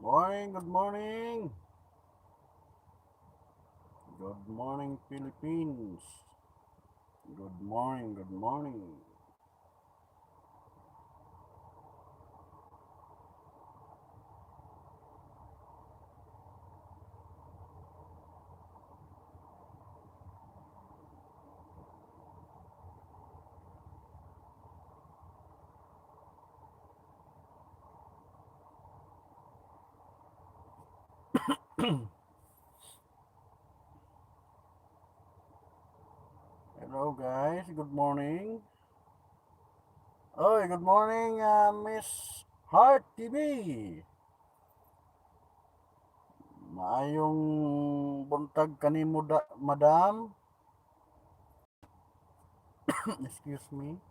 Morning, good morning. Good morning, Philippines. Good morning, good morning. Hello, guys. Good morning. Oh, good morning, Miss Heart TV. Maayong buntag kanimo, madam. Excuse me.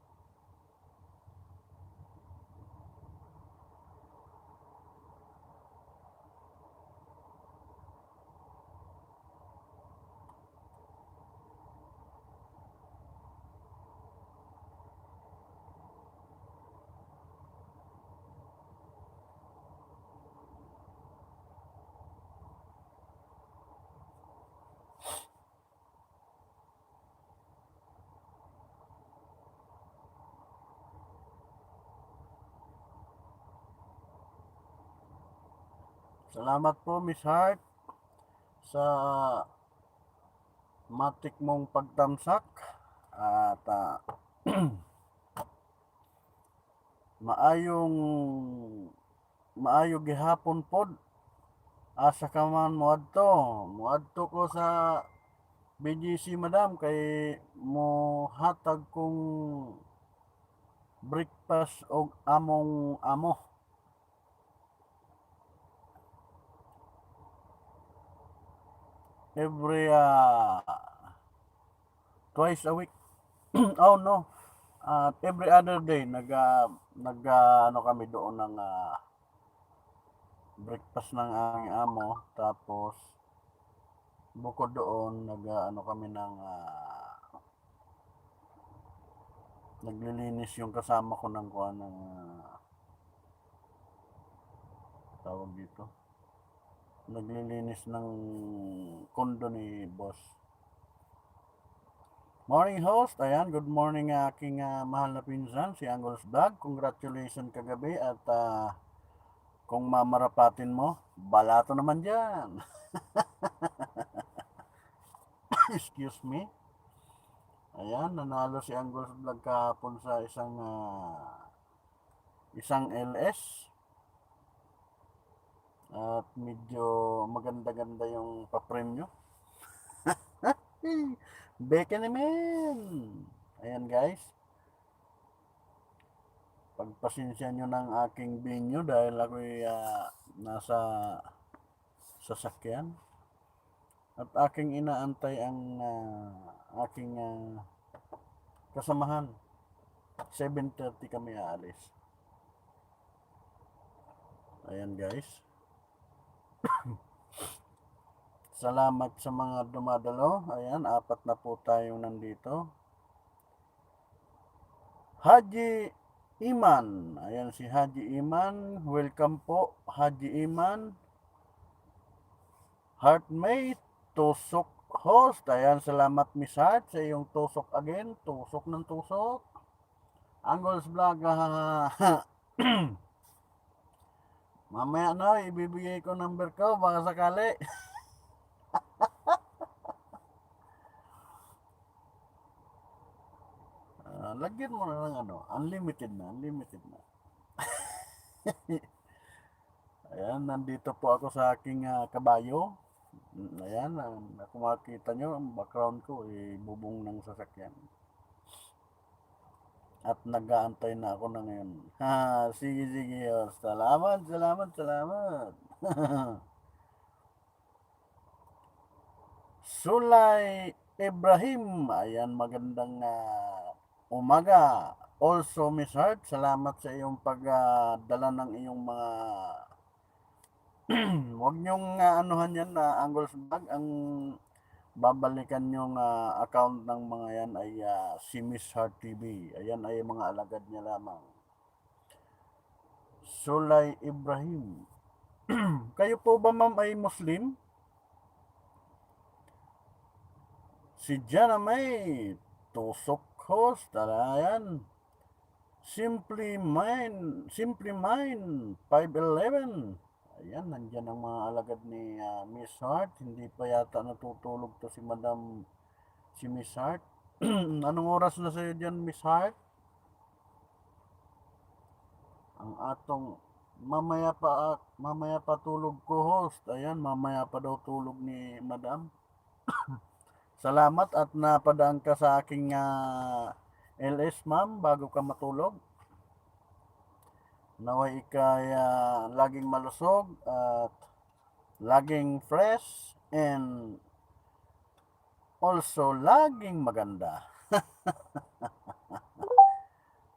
Salamat po, Miss Heart, sa matik mong pagtamsak. At maayong maayo gihapon pod. Asa ka man muadto ko sa BGC, madam, kay mo hatag kong breakfast og among amo every twice a week. Oh no, every other day ano kami doon ng breakfast ng aming amo. Tapos bukod doon ano kami ng naglilinis yung kasama ko ng kuan ng tawag dito, naglilinis ng kondo ni boss. Morning, host. Ayan, good morning aking mahal na pinsan, si Angols Vlog. Congratulations kagabi at kung mamarapatin mo, balato naman dyan. Excuse me. Ayan, nanalo si Angols Vlog kahapon sa isang LS. At medyo maganda-ganda yung papremyo. Beke naman. Ayan, guys. Pagpasensya nyo ng aking binyo dahil ako'y nasa sasakyan. At aking inaantay ang aking kasamahan. 7:30 kami aalis. Ayan, guys. Salamat sa mga dumadalo. Ayan, 4 na po tayong nandito. Haji Iman. Ayan si Haji Iman. Welcome po, Haji Iman. Heartmate, tusok host. Ayan, salamat Miss Heart sa iyong tusok again. Tusok ng tusok. Angles Vlog. Mamaya na, ibibigay ko number ko. Baka sakali. Lagyan mo na lang unlimited na, unlimited na. Ayan, nandito po ako sa aking kabayo. Ayan, kung makikita nyo, ang background ko, bubong ng sasakyan. At nag-aantay na ako na ngayon. Ha, sige, sige. Salamat, salamat, salamat. Sulay Ibrahim. Ayan, magandang umaga. Also, Miss Hart, salamat sa iyong pagdala ng iyong mga huwag niyong anuhan yan na Angles Vlog. Ang babalikan yung account ng mga yan ay si Miss Heart TV. Ayan ay mga alagad niya lamang. Sulay Ibrahim. Kayo po ba ma'am ay Muslim? Si Jana May, tusok host, ayan. Simply Mine, 511. Ayan, nandyan ang mga alagad ni Miss Hart. Hindi pa yata natutulog to si Miss Hart. Anong oras na sa'yo dyan, Miss Hart? Ang atong mamaya pa tulog ko host. Ayan, mamaya pa daw tulog ni Madam. Salamat at napadaan ka sa aking LS ma'am bago ka matulog. Naway ikay laging malusog at laging fresh and also laging maganda.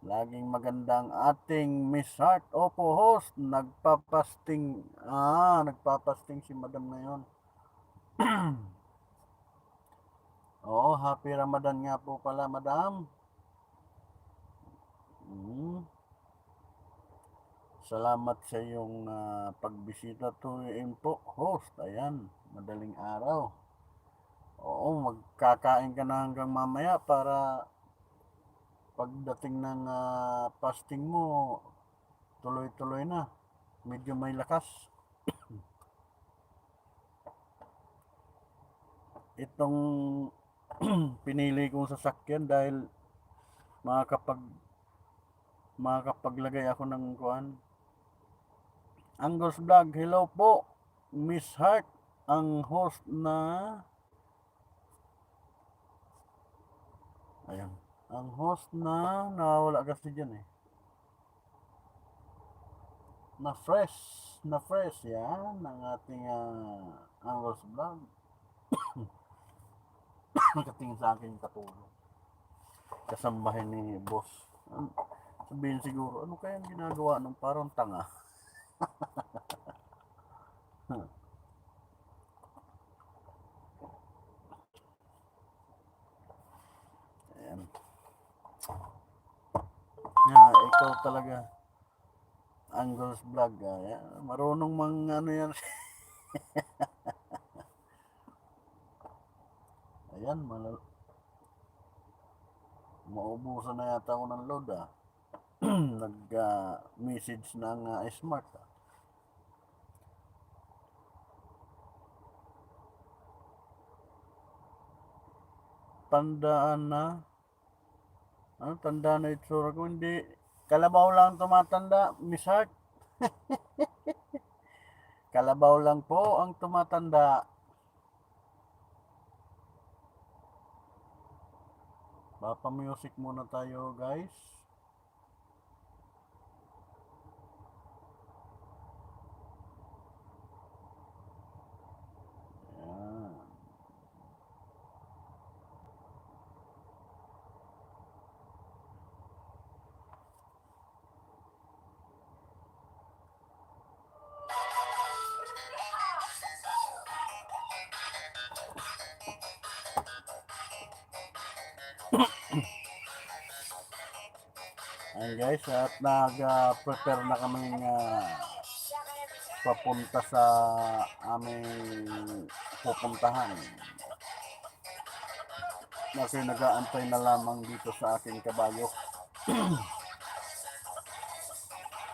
Laging magandang ating Miss Heart. Opo host, nagpapasting si Madam ngayon. Oo, happy Ramadan nga po pala, Madam. Salamat sa iyong pagbisita to po, host. Ayan, madaling araw. Oo, magkakain ka na hanggang mamaya para pagdating ng fasting mo, tuloy-tuloy na. Medyo may lakas. Itong pinili kong sasakyan dahil makakapaglagay ako ng kuan. Angus Vlog, hello po. Miss Heart, ang host na ayan. Ang host na nawawala kasi dyan eh. Na fresh yan ang ating Angus Vlog. Nakatingin sa akin yung katulong. Kasambahin ni boss. Sabihin siguro, ano kayang ginagawa nung parang tanga? Ayan. Ikaw talaga. Angus Vlog. Ayan. Marunong ano yan. Ayan, maubusan na yata ako ng load Nag-message ng smart Tandaan na tandaan na itsura ko, hindi kalabaw lang tumatanda, Miss Heart. Kalabaw lang po ang tumatanda. Papa music muna tayo, guys. Ayan. Ayan guys, at nag-prepare na kami papunta sa aming pupuntahan. Kasi nag-aantay na lamang dito sa aking kabayo.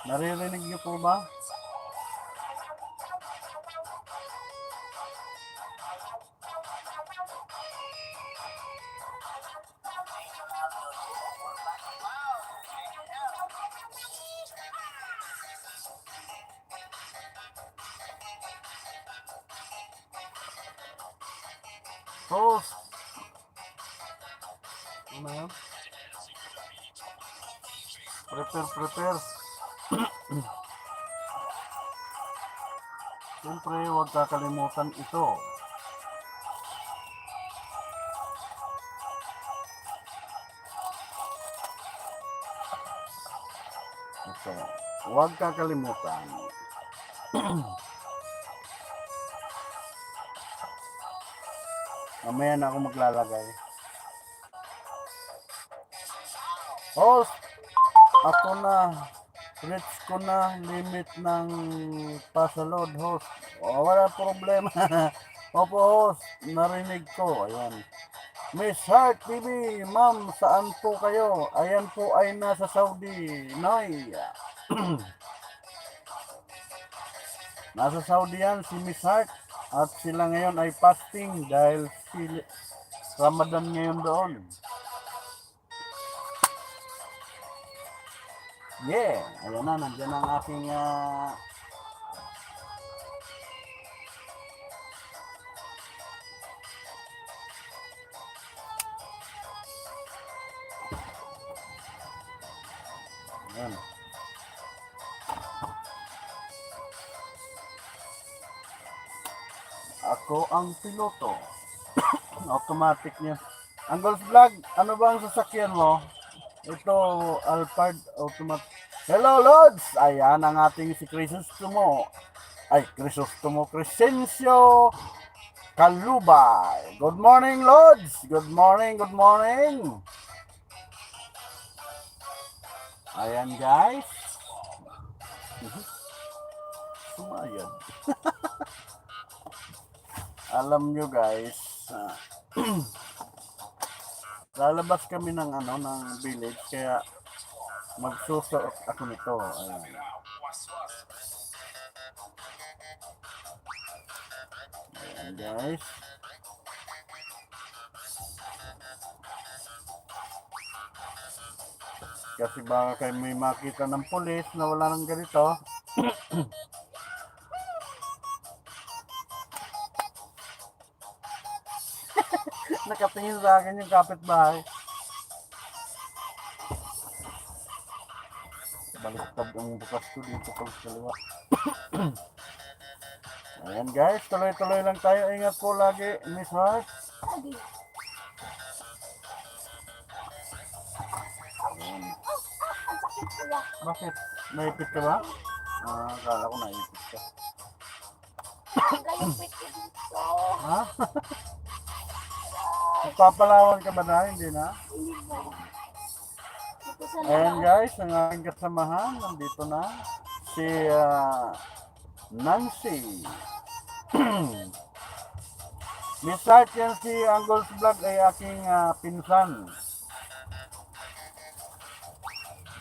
Naririnig niyo po ba? Host! Ano yan? Prepare. Siyempre, huwag kakalimutan ito. Ito. Huwag kakalimutan. Mamaya na ako maglalagay. Host! Ako na. reach ko na limit ng pasaload host. Wala problema. Opo host, narinig ko. Ayan. Miss Heart TV, ma'am, saan po kayo? Ayan po ay nasa Saudi. Noy. Nasa Saudi yan si Miss Heart. At sila ngayon ay fasting dahil si Ramadan ngayon doon. Yeah, ayan na, nandiyan ang aking ayan. Ako ang piloto. Automatic niya. Angles Vlog, ano ba ang sasakyan mo? Ito, Alphard Automatic. Hello, Lods! Ayan ang ating si Crisostomo. Crescencio Calubay. Good morning, Lods! Good morning, good morning! Ayan, guys. Sumayad. Alam nyo, guys, lalabas kami ng village, kaya magsusuot ako nito. Ayan. Ayan, guys. Kasi baka kayo may makita ng pulis na wala nang ganito. Nakatingin sa akin yung kapitbahay. Baliktad ang bukas ko dito sa kaliwa. Ayan guys, tuloy-tuloy lang tayo. Ingat po lagi, Miss Heart. Ayan. Bakit? Naipit ka ba? Akala ko naipit ka. Ha? Magpapalawan ka ba na? Hindi na? Ayan guys, ang aking kasamahan, nandito na. Si Nancy. Miss Heart yan, si Angles Vlog ay aking pinsan.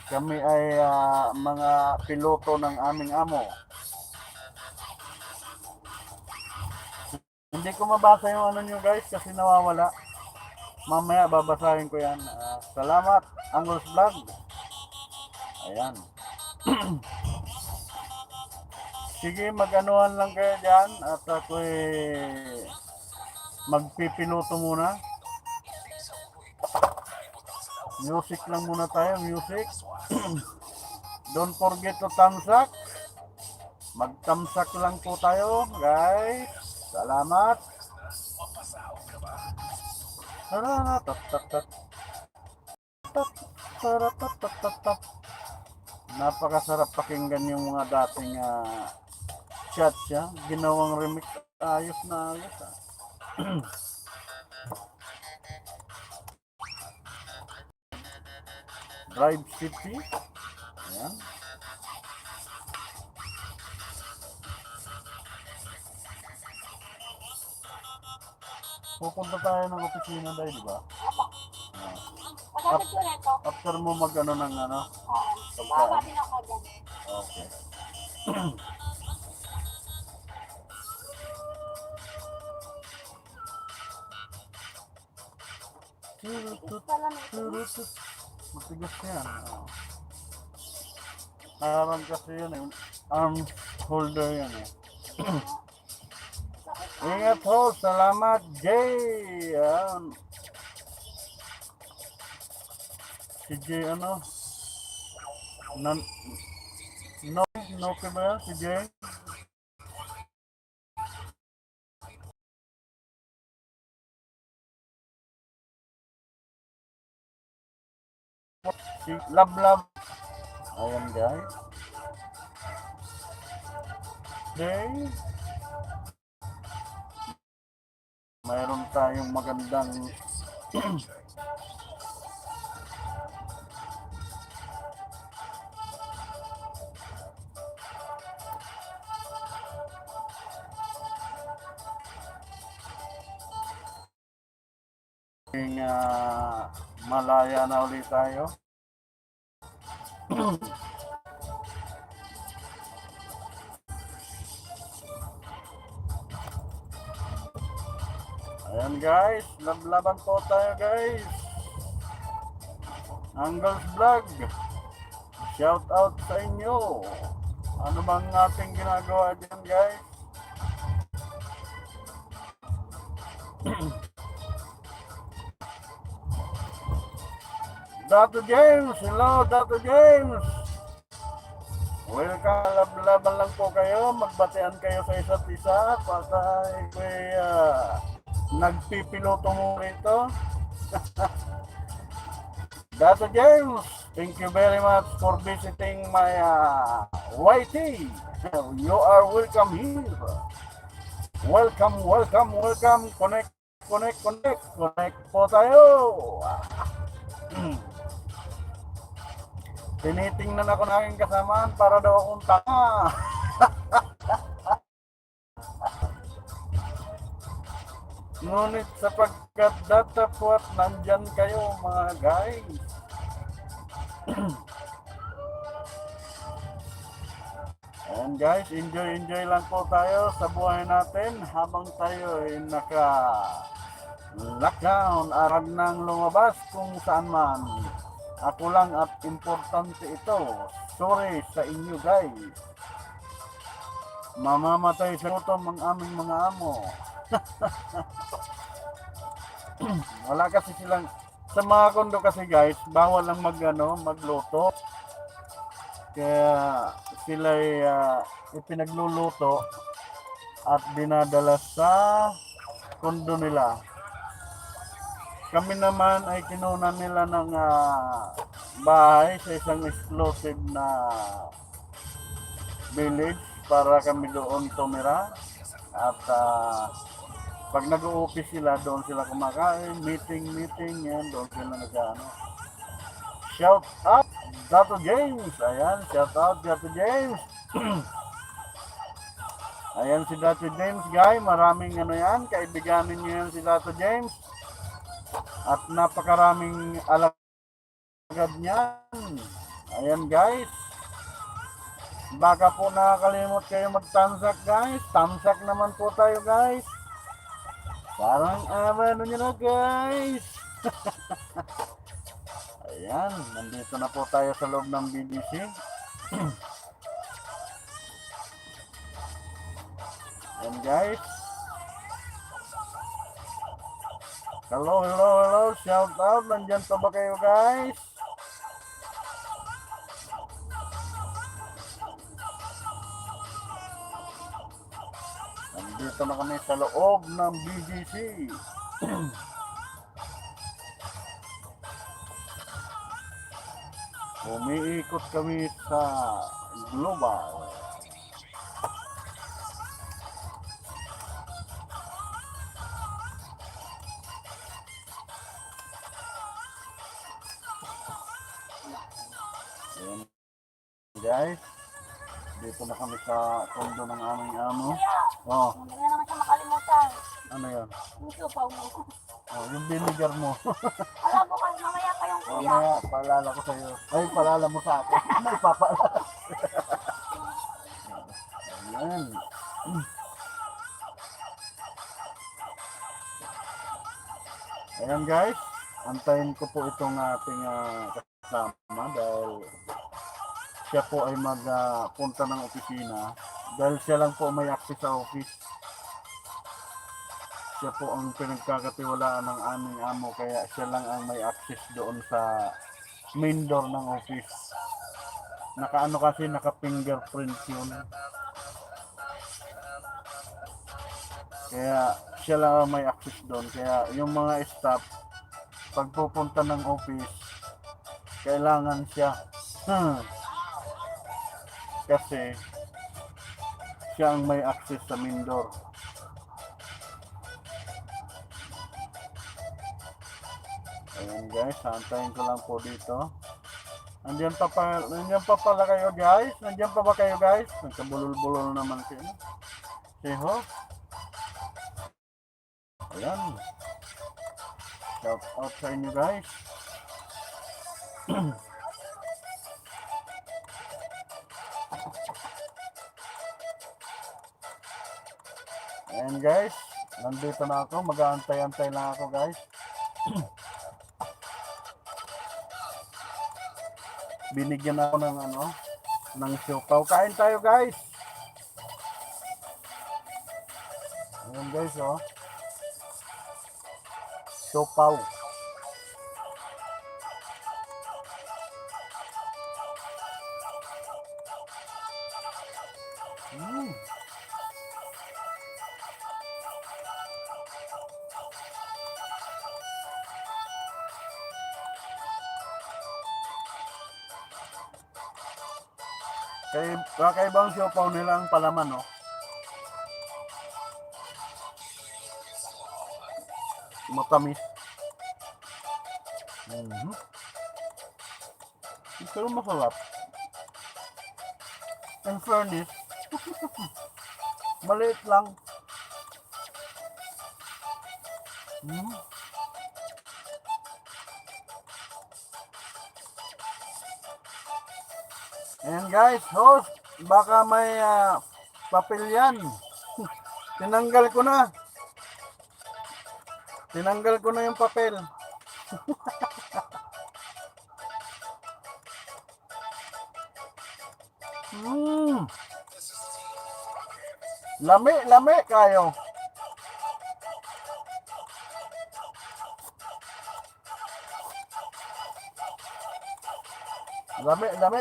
Kami ay mga piloto ng aming amo. Hindi ko mabasa yung ano nyo guys kasi nawawala. Mamaya babasahin ko yan. Salamat, Angles Vlog. Ayan. Sige, mag-anuhan lang kayo dyan at ako'y magpipiloto muna. Music lang muna tayo, music. Don't forget to thumbs up. Mag-thumbs lang po tayo, guys. Salamat. Napakasarap pakinggan yung mga dating chat siya. Ginawang remix. Ayos na ayos. Drive City. Ayan. Pupunta tayo ng opisina dahil, di ba? After mo mag-ano ng ano? Bawa din ako dyan. Okay. Matigas yan. Parang kasi yun eh. Arm holder yan eh. Ingat ho, salamat Jay. Si Jay ano? No ka ba si Jay? Si Love. Ayan guys. Jay. Mayroon tayong magandang malaya na ulit tayo. Ayan guys, lablaban po tayo guys. Angles Vlog, shout out sa inyo. Ano bang ating ginagawa dyan guys? Dato James, hello Dato James. Welcome, laban lang po kayo, magbatean kayo sa isa't isa para nagpipiloto mo rito. Dato James, thank you very much for visiting my YT. You are welcome here. Welcome, welcome, welcome. Connect po tayo. Tinitingnan ako ng aking kasamaan para daw akong tanga. Ngunit sapagkat datapwat nandyan kayo mga guys. Ayan guys, enjoy lang po tayo sa buhay natin habang tayo ay naka-lockdown, arag nang lumabas kung saan man. Ako lang at importante ito. Sorry sa inyo guys. Mamamatay sa gutom ang aming mga amo. Wala kasi silang sa mga kondo kasi guys, bawal lang magluto. Kaya sila ipinagluluto at dinadala sa kondo nila. Kami naman ay kinunan nila ng bahay sa isang exclusive na village para kami doon tumira. At pag nag-uupis sila, doon sila kumakain, meeting, yan, doon sila nag-ano. Shout out, Dato James! Ayan, shout out, Dato James! Ayan si Dato James, guys, maraming yan, kaibiganin niyo yan si Dato James. At napakaraming alagad niyan. Ayan guys. Baka po nakakalimot kayo mag-tamsak guys. Tamsak naman po tayo guys. Parang ano nyo na guys. Ayan. Nandito na po tayo sa loob ng BDC. Ayan guys. Hello, shout out, nandyan pa ba kayo guys? Nandito na kami sa loob ng BGC. Umiikot kami sa global. Guys, dito na kami sa kondo ng aming amo. Oh, Hindi na naman siya makalimutan. ano yan? Yung supaw mo. Oh, yung vinegar mo. Alam mo kayo, mamaya pa yung kuya. Mamaya, paalala ko sa'yo. Ay, paalala mo sa akin. May papaalala. Ayan. Ayan guys, antayin ko po itong ating kasama dahil siya po ay magpunta ng opisina dahil siya lang po may access sa office. Siya po ang pinagkakatiwalaan ng aming amo kaya siya lang ang may access doon sa main door ng office. Naka-ano kasi, naka-fingerprint yun. Kaya siya lang ang may access doon. Kaya yung mga staff, pag pupunta ng office, kailangan siya. Kasi siya ang may access sa main door. Ayan guys, hantayin ko lang po dito. Nandiyan pa pala kayo guys. Nandiyan pa ba kayo guys? Nagkabulol-bulol naman sila. Siho. Ayan. Shout out sa inyo guys. Ayan guys, nandito na ako, mag-aantay-antay lang ako guys. Binigyan ako ng ng siopaw. Kain tayo guys. Ayan guys, oh. Siopaw. Mm. Kakaibang siopaw nila ang palaman, no? Matamis. Pero masarap. In fairness, maliit lang. Ayan guys, host, baka may papel yan. Tinanggal ko na. Tinanggal ko na yung papel. Lami, lami kayo. Lami, lami.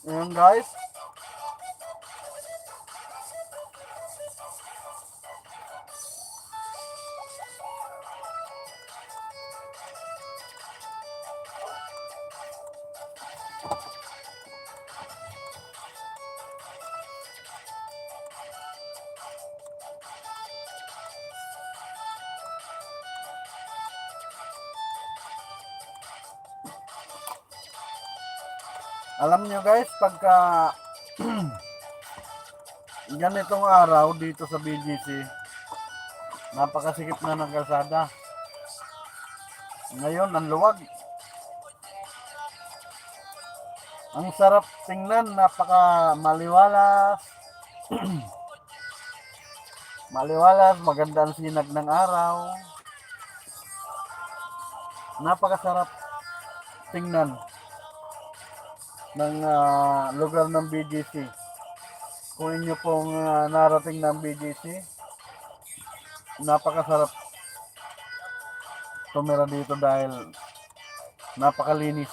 Ayan guys. Alam nyo guys, pagka ganitong araw dito sa BGC, napakasikip na ng kalsada. Ngayon, ang luwag. Ang sarap tingnan, napaka maliwalas. Maliwalas, maganda ang sinag ng araw. Napakasarap tingnan ng lugar ng BGC. Kung inyo pong narating ng BGC, napakasarap tumira dito dahil napakalinis.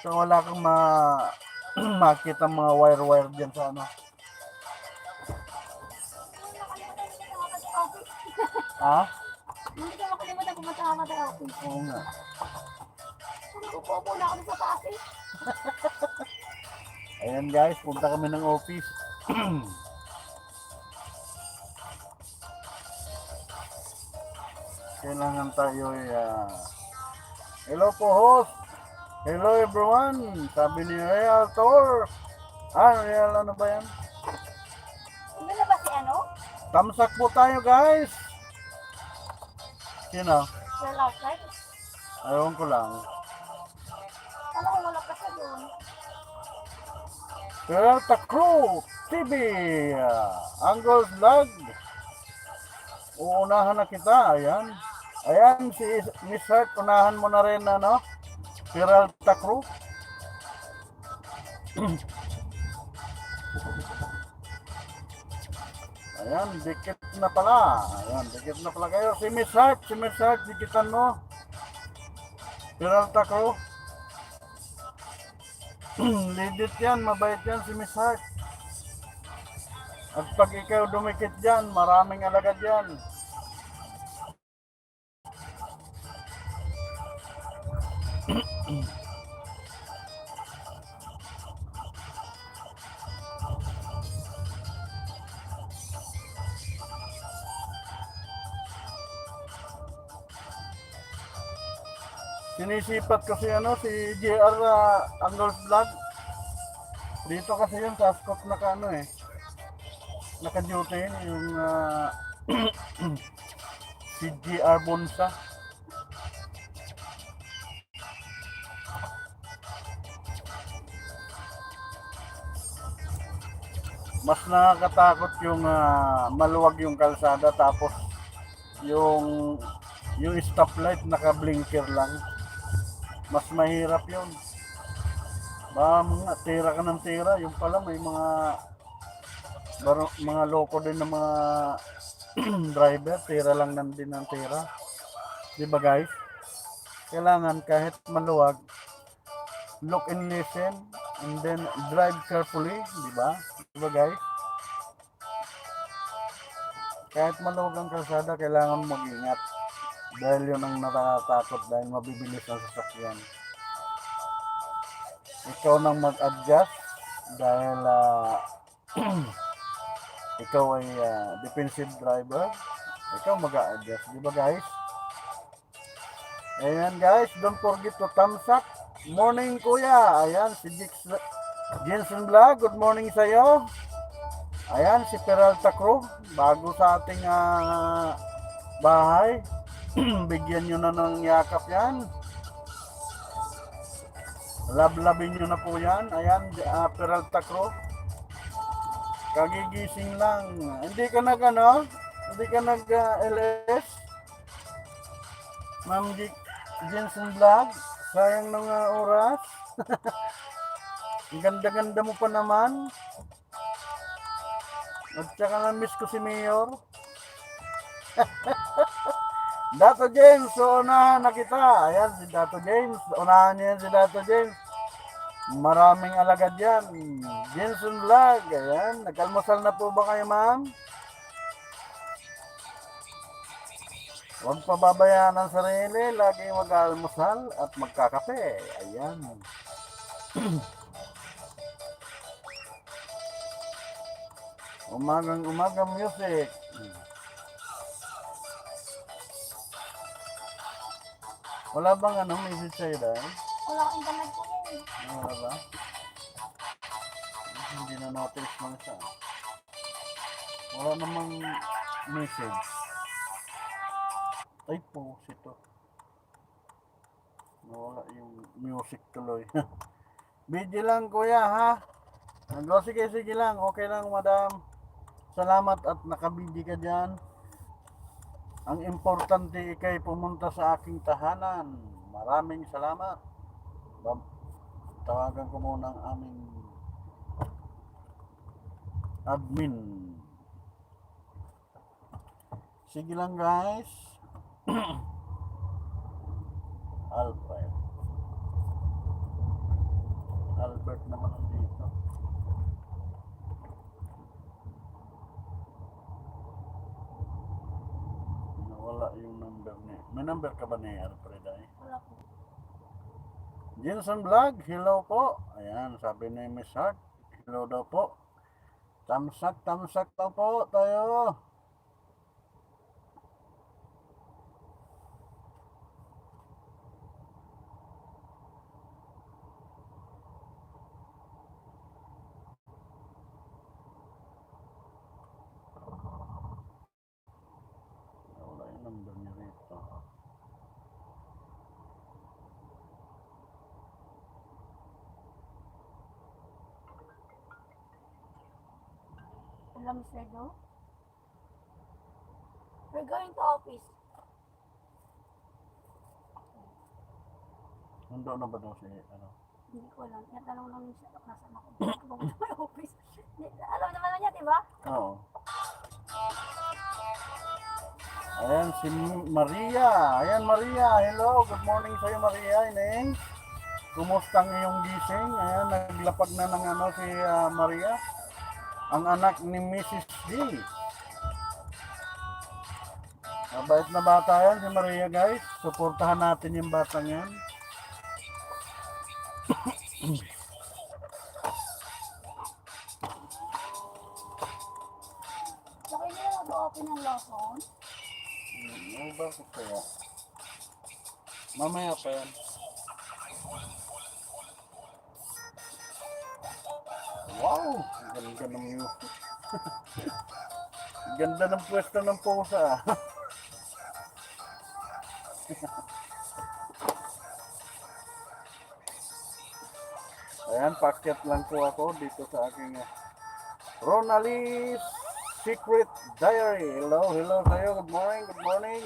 So wala kang makita mga wire-wire dyan sa Ha? Hindi ko makalimutan kung matama tayo ako. Oo nga. Upo na ako sa pasi. Ayan guys, punta kami ng office. Kailangan tayo hello po host. Hello everyone. Sabi ni Real Tour. Real ano ba yan? Hindi na ba si ano? Tamsak po tayo guys. Sino? Well, outside. Ayaw ko lang. Ano kung wala pa siya doon? Peralta Crew TV. Angle Vlog. Uunahan na kita. Ayan. Ayan si Miss Heart. Unahan mo na rin Peralta Crew. Ayan, dikit na pala. Ayan, dikit na pala kayo. Si Miss Heart, dikitan mo. Peralta Crew. Legit yan, mabait yan si Miss Heart. At pag ikaw dumikit dyan, maraming alagad yan. Sinisipat ko si JR Angles Vlog. Dito kasi yung sa Ascot naka ano eh, naka-duty yung si GR Bonsa. Mas nakakatakot yung maluwag yung kalsada tapos yung yung stoplight naka-blinker lang. Mas mahirap yun. Tira ka ng tira. Yung pala may mga loko din ng mga driver. Tira lang din ng tira. Di ba guys? Kailangan kahit maluwag, look and listen, and then drive carefully. Di ba? Di ba guys? Kahit maluwag ang kalsada, kailangan mag-ingat. Dahil yun ang nakakatakot dahil mabibilis ang sasakyan. Ikaw nang mag-adjust dahil ikaw ay defensive driver. Ikaw mag-a-adjust. Di ba guys? Ayan guys, don't forget to thumbs up. Morning kuya. Ayan, si Jensen Vlog. Good morning sa'yo. Ayan, si Peralta Crew. Bago sa ating bahay. Bigyan nyo na ng yakap yan. Lablabin nyo na po yan. Ayan, Peralta Crew. Kagigising lang. Hindi ka Hindi ka LS? Ma'am Jensen Vlog. Sayang ng oras. Ang ganda-ganda mo pa naman. At saka na-miss ko si Mayor. Dato James, so unahan na kita. Ayan, si Dato James. Unahan niya yan si Dato James. Maraming alagad yan. Jensen Vlog. Ayan, nagkalmasal na po ba kayo, ma'am? Huwag pababayaan ang sarili. Lagi mag-almusal at magkakape. Ayan. Umagang music. Wala bang message sa'yo dahil? Wala akong internet po yan. Wala ba? Hindi na notice mo siya. Wala namang message. Ay po, ito. Nawala yung music tuloy. Video lang kuya ha. Sige lang. Okay lang madam. Salamat at nakabidi ka dyan. Ang importante ikay pumunta sa aking tahanan. Maraming salamat. Tawagan ko muna ang aming admin. Sige lang guys. Albert naman dito. Nawala yung number niya. May number ka ba ni Alfred ay? Wala po. Jensen Vlog, hello po. Ayan, sabi ni Miss Hart. Hello daw po. Tamsak daw po tayo. Wala yung number niya rito. Hello, Mr. Do. We're going to office. Nandun na ba daw si Hindi ko alam. Natanong lang niya siya. Nasaan ako? Pumunta sa office. Alam naman niya, di ba? Oo. Ayan, si Maria. Ayan, Maria. Hello. Good morning sa'yo, Maria. Ineng. Kumusta ang iyong gising? Ayan, naglapag na ng si Maria. Ang anak ni Mrs. D. Mabait na bata yan, si Maria, guys. Suportahan natin yung batang yan. Bakit niya mag-open ng Lawson? Bakit kaya? Mamaya pa yan. Wow, ganda ng music. Ganda ng pwesto ng pusa. Ayan, pakyat lang po ako dito sa aking Ronalie's Secret Diary. Hello, hello sa'yo. Good morning, good morning.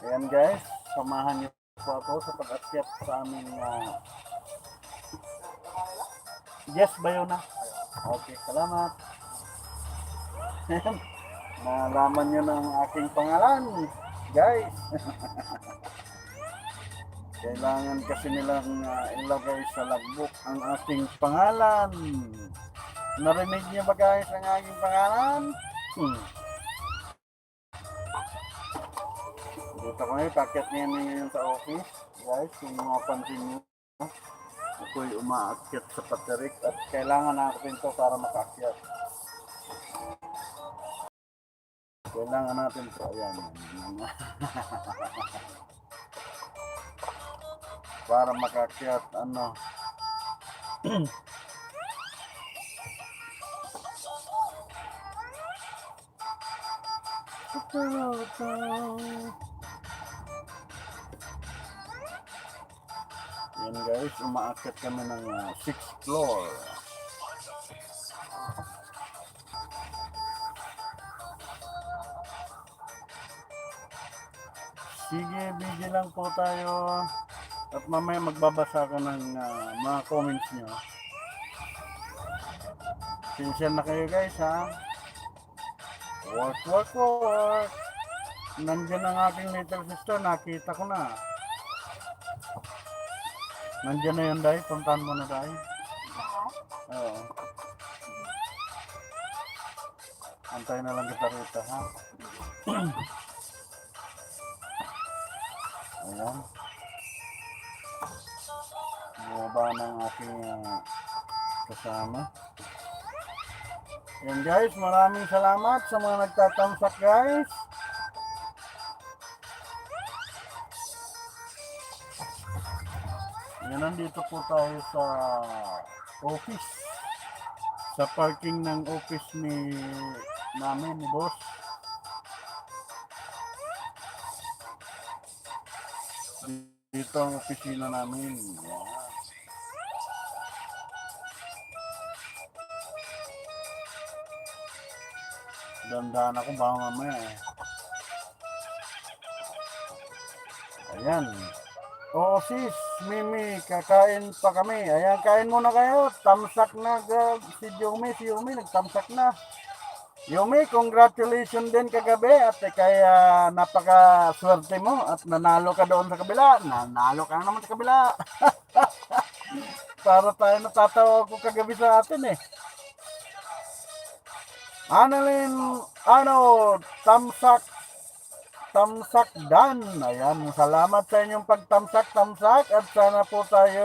Ayan guys, samahan niyo po ako sa pag-akyat sa aming yes, Bayona. Okay, salamat. Ayan, nalaman niyo ng aking pangalan, guys. Kailangan kasi nilang ilagay sa logbook ang ating pangalan. Narinig niyo ba guys ang aking pangalan? Dito kami, packet niya ngayon sa office. Guys, kung mapansin niyo, ako'y umaakyat sa paterik at kailangan natin to para makakyat. Kailangan natin to. Ayan. Para makakyat, ano. Yan guys, umaakyat kami ng 6th floor. Sige, busy lang po tayo. At mamaya magbabasa ako ng mga comments nyo. Sinsyan na kayo guys ha. Work, work, work. Nandiyan ang aking little sister, nakita ko na. Nandiyan na yun, Day. Puntahan mo na, Day. Oo. Antay na lang kita rito, ha? Ayan. Bumaba ng aking kasama. Ayan, guys. Maraming salamat sa mga nagtatamsak, guys. Yan, nandito po tayo sa office. Sa parking ng office namin, ni boss. Dito ang opisina namin. Yan. Dandahan ako baka mamaya eh. Ayan. Oo sis, Mimi, kakain pa kami. Ayan, kain muna kayo. Tamsak na si Yumi nagtamsak na. Yumi, congratulations din kagabi at kaya napaka-swerte mo at nanalo ka doon sa kabila. Nanalo ka naman sa kabila. Para tayo natatawa ko kagabi sa atin eh. Annalyn, tamsak dan. Ayan, salamat sa inyong pagtamsak at sana po tayo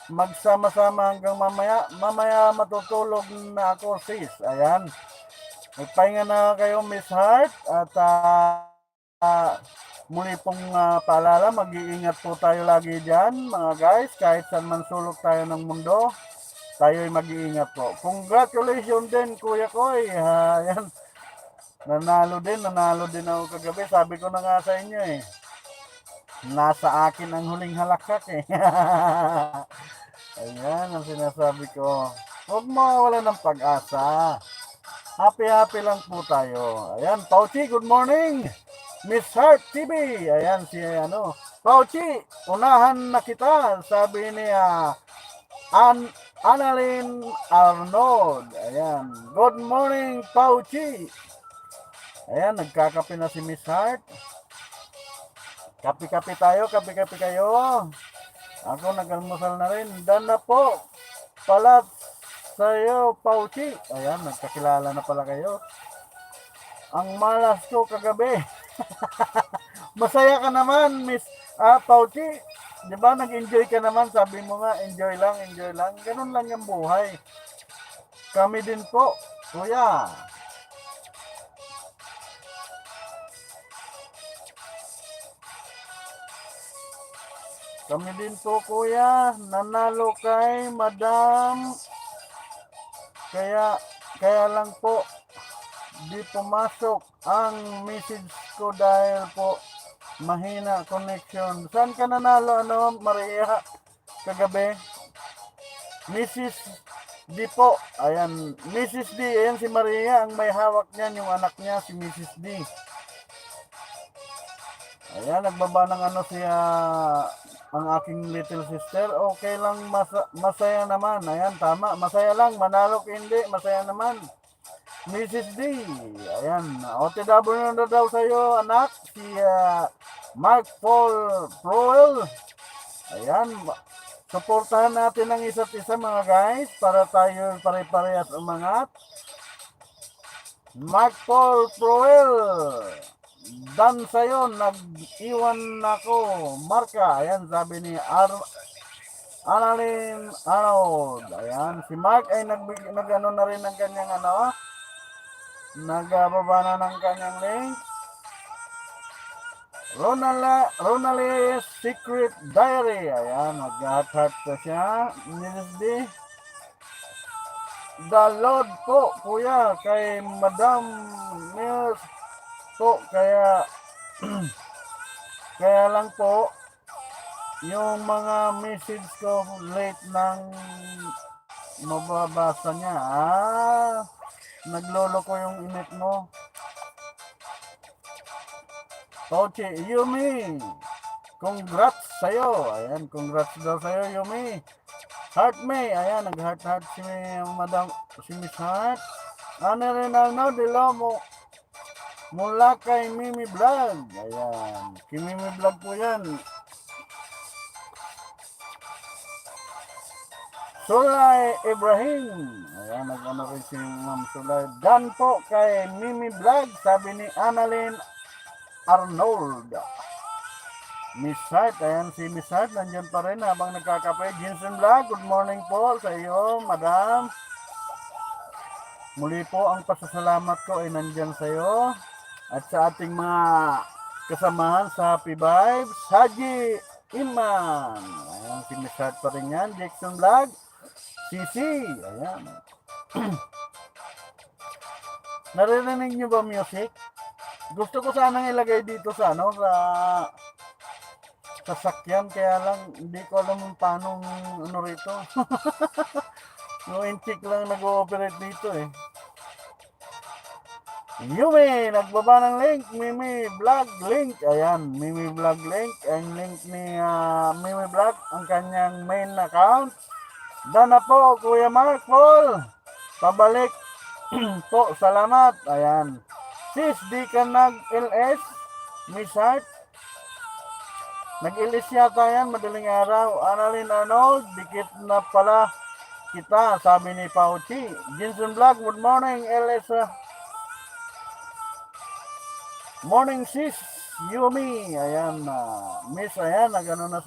magsama-sama hanggang mamaya. Mamaya matutulog na ako sis. Ayan. Magpahinga na kayo Miss Heart at muli pong paalala, mag-iingat po tayo lagi dyan mga guys. Kahit saan man sulok tayo ng mundo, tayo'y mag-iingat po. Congratulations din Kuya Koy. Ayan. Nanalo din ako kagabi. Sabi ko na nga sa inyo eh. Nasa akin ang huling halakhak eh. Ayan ang sinasabi ko. Huwag mawala ng pag-asa. Happy lang po tayo. Ayan, Pauchi, good morning. Miss Heart TV. Ayan si Pauchi, unahan na kita. Sabi ni Annalyn Arnold. Ayan. Good morning, Pauchi. Ayan, nagkakape na si Miss Heart. Kape-kape tayo, kape-kape kayo. Ako nag-almusal na rin. Dan na po pala sa'yo, Pauchi. Ayan, nagkakilala na pala kayo. Ang malas ko kagabi. Masaya ka naman, Miss Pauchi. Diba, nag-enjoy ka naman. Sabi mo nga, enjoy lang. Ganun lang yung buhay. Kami din po, kuya. Kami din po kuya, nanalo kay Madam. Kaya lang po, di pumasok ang message ko dahil po mahina connection. Saan ka nanalo, Maria, kagabi? Mrs. D po. Ayan, Mrs. D. Ayan si Maria. Ang may hawak niyan, yung anak niya, si Mrs. D. Ayan, nagbaba ng ang aking little sister. Okay lang, masaya naman. Ayan, tama. Masaya lang. Manalo ka hindi. Masaya naman. Mrs. D. Ayan, OTW na daw sa'yo, anak. Si Mark Paul Proel. Ayan, suportahan natin ang isa't isa mga guys para tayo pare-parehas umangat. Mark Paul Proel, dan sa'yo, nag-iwan ako, marka. Ayan, sabi ni Annalyn Arnold. Ayan, si Mark ay nag-ano na rin ng kanyang nagbaba na ng kanyang link. Ronale's Secret Diary. Ayan, mag-heart na siya. Mrs. D. The Lord po, kuya, kay Madam Mills po. Kaya lang po, yung mga message ko late nang mababasa niya. Naglolo ko yung init mo. Tochi, Yumi, congrats sa'yo. Ayan, congrats daw sa'yo, Yumi. Heart May, ayan, nag-heart si Miss Heart. Ano rin dilo mo mula kay Mimi Vlog. Ayan, kay Mimi Vlog po yan. Sulay Ibrahim. Ayan, nag-ano rin si Ma'am Sulay. Dan po kay Mimi Vlog, sabi ni Annalyn Arnold. Miss Hart, ayan si Miss Hart, nandiyan pa rin habang nagkakape. Jensen Vlog, good morning po sa iyo, madam. Muli po ang pasasalamat ko ay nandiyan sa iyo at sa ating mga kasamahan sa Happy Vibes. Haji Iman, ayan si Miss Hart pa rin yan. Jackson Vlog, Sisi, ayan. Naririnig nyo ba music? Gusto ko sanang ilagay dito sa sasakyan, kaya lang hindi ko alam paano rito. No inchik lang nag-ooperate dito eh. Yumi, nagbaba ng link, Mimi Vlog link. Ayan, Mimi Vlog link. Ang link ni Mimi Vlog, ang kanyang main account. Dana po, Kuya Mark Paul. Pabalik po, salamat. Ayan. Sis, di ka nag-LS, Miss Hart. Nag-LS yata yan, madaling araw. Annalyn Arnold, dikit na pala kita, sabi ni Pauchi. Jensen Vlog, good morning, LS. Morning sis, Yumi. Ayan, Miss, ayan, nagano na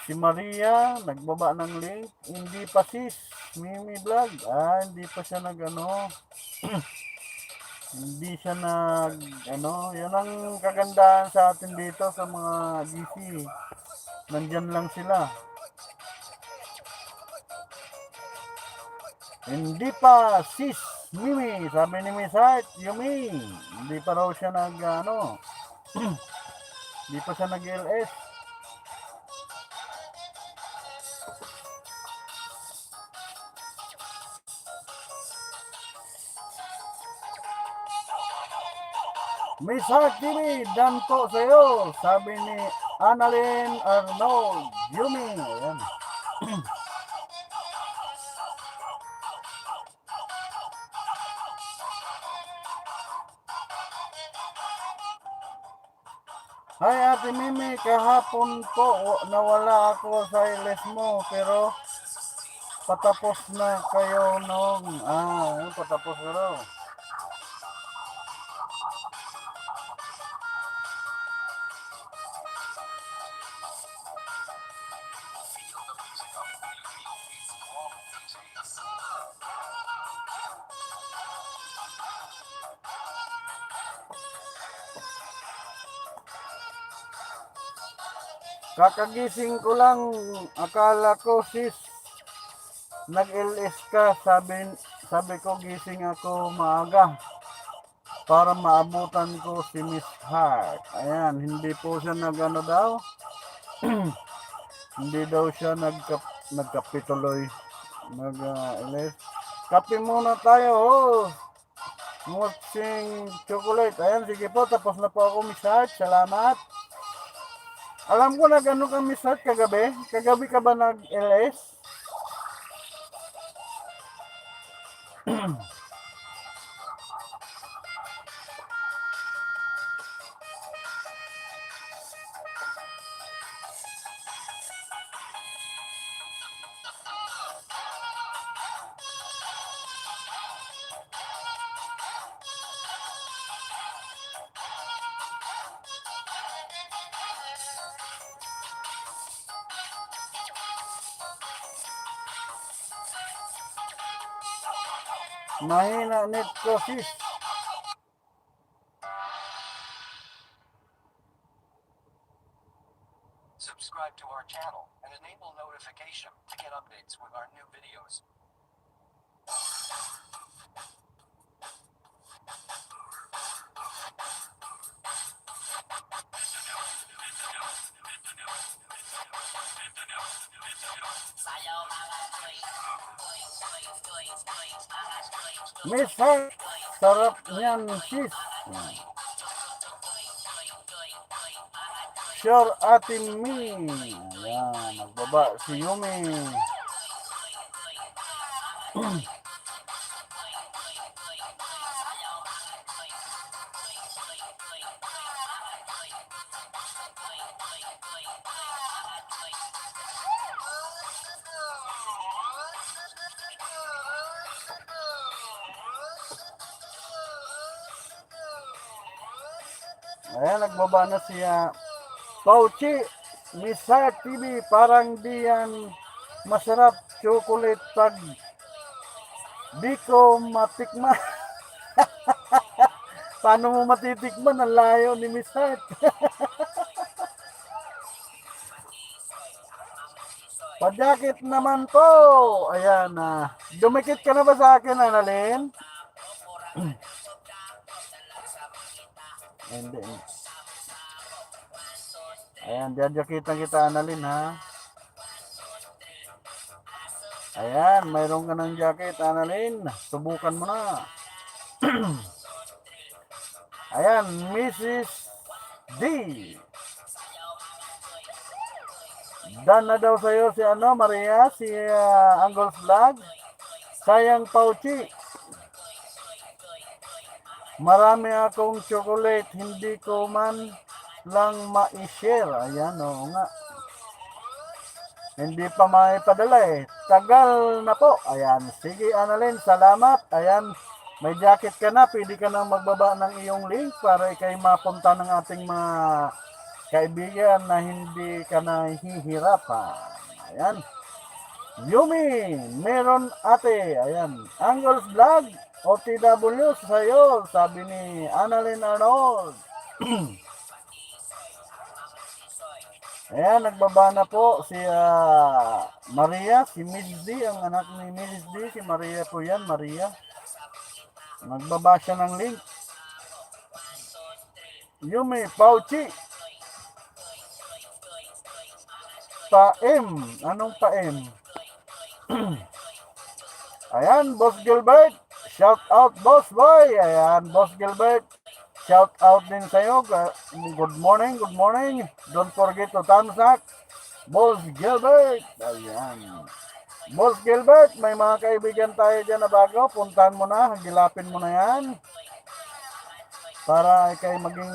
si Maria, nagbaba ng link. Hindi pa sis, Mimi Vlog. Hindi pa siya hindi siya yan ang kagandahan sa atin dito sa mga GC. Nandyan lang sila. Hindi pa sis, Mimi, sabi ni Miss Hart, Yumi. Hindi pa raw siya hindi pa siya nag-LS. Miss Hart TV, dan po sa'yo, sabi ni Annalyn Arnold, Yumi. Ayan. Hi Ate Mimi, kahapon po nawala ako sa LS mo, pero patapos na kayo noong, patapos na raw. Kakagising ko lang, akala ko sis, nag-LS ka, sabi ko gising ako maaga para maabutan ko si Miss Hart. Ayan, hindi po siya nag-ano daw, hindi daw siya nagkapituloy, nag-LS. Kape muna tayo, oh. Mutsing chocolate. Ayan, sige po, tapos na po ako, Miss Hart. Salamat. Alam ko na gano'n ka, Miss Hart, kagabi. Kagabi ka ba nag-LS? Mahina net ko, sis. Subscribe to our channel and enable notification to get updates with our new videos. Miss Hart, sarap niyan, sis. Sure, Ate Mi. Ayan, nagbaba si Yumi. Ayan, nagbaba na siya. Pauchi, Miss Hart TV, parang di yan masarap chocolate pag di ko matikman. Paano mo matitikman? Ang layo ni Miss Hart. Pajakit naman po. Ayan na. Dumikit ka na ba sa akin, Annalyn? Hindi. Ayan, diyajakitan kita, Annalyn, ha? Ayan, mayroon ka ng jacket, Annalyn. Subukan mo na. Ayan, Mrs. D. Dan na daw sa'yo si Maria, si Angles Vlog. Sayang, Pauchi. Marami akong chocolate, hindi ko man lang ma-share. Ayan, oo nga. Hindi pa maipadala eh. Tagal na po. Ayan, sige Annalyn, salamat. Ayan, may jacket ka na, pwede ka nang magbaba ng iyong link para ikay mapunta ng ating mga kaibigan na hindi ka nahihirapan. Ayan. Yumi, meron ate. Ayan. Angles Vlog, OTW sa'yo, sabi ni Annalyn Arnold. Ayan, nagbaba na po si Maria, si Miss D, ang anak ni Miss D, si Maria po yan, Maria. Nagbaba siya ng link. Yumi, Pauchi. Pa-M. Anong Pa-M? Ayan, Boss Gilbert. Shout out, Boss Boy. Ayan, Boss Gilbert. Shout out din sa'yo. Good morning, good morning. Don't forget to thumbs up. Boss Gilbert. Ayan. Boss Gilbert, may mga kaibigan tayo dyan na bago. Puntahan mo na, hagilapin mo na yan. Para ikay maging,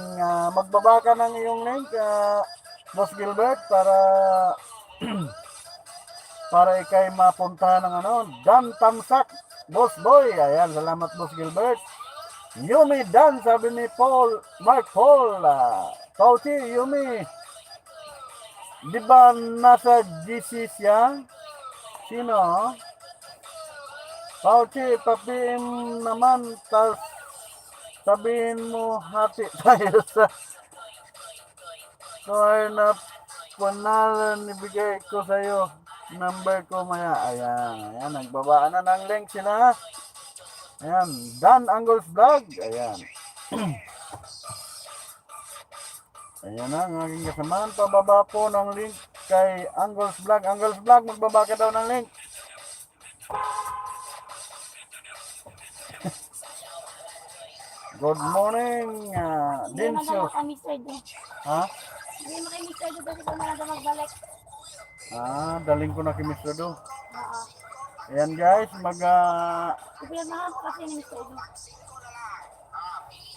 magbaba ka ng iyong link, Boss Gilbert, para ikay mapuntahan ng Dan Tamsak, Boss Boy. Ayan, salamat Boss Gilbert. Yumi Dan, sabi ni Mark Paul. Pauchi, Yumi. Di ba nasa GC siya? Sino? Pauchi, papim naman, tas sabihin mo hati tayo sa corner Panalan, ibigay ko sa'yo. Number ko maya. Ayan, ayan. Nagbaba na ng link sila. Ayan. Dan Angles Vlog. Ayan. Ayan na, ang aking kasamaan. Pababa po ng link kay Angles Vlog. Angles Vlog, magbaba ka daw ng link. Good morning, Hindi mo Dinsyo. daw kami Mr. Do. Ha? Hindi mo kay Mr. Do kasi kung na magbalik. Daling ko na kay Mr. Do. Oo. Ayan guys, Ipinagmahan ko kasi ni Mr. Do.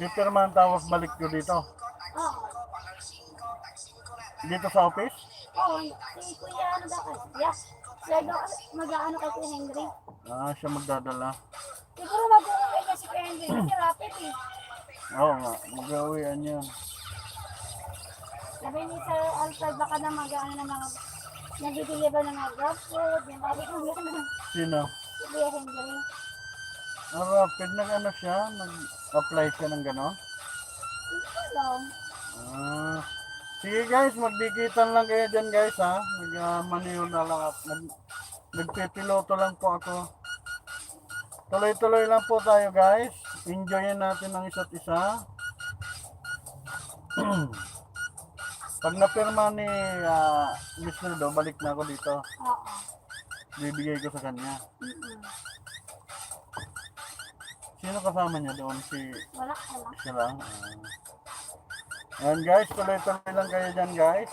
Superman tawag balik ko dito. Oo. Dito sa office? Oo, si Kuya ano daw kasi. Yes. Sir daw kasi mag-ano kay Kuya Henry. Siya magdadala. Siguro mag-uwi ka si Kuya Henry kasi rapid eh. Oo nga, mag-uwian yan. Sabi ni Sir Alfred baka na mag-ano ng mga nag-deliver ng mga grab food. Yung sabi ko gano'n. Sino? Si Kuya Henry. Rapid nag-ano siya? Nag-apply siya ng gano'n? Hindi ko alam. Sige guys, magdikitan lang kayo dyan guys ha. Nag-maniw na lang at nagpipiloto lang po ako. Tuloy-tuloy lang po tayo guys. Enjoyin natin ang isa't isa. Pag napirma ni Mr. Do, balik na ako dito. Oo. Bibigay ko sa kanya. Mm-mm. Sino kasama niya doon? Wala. Siya lang. Ayan guys, tuloy-tuloy lang kayo dyan guys.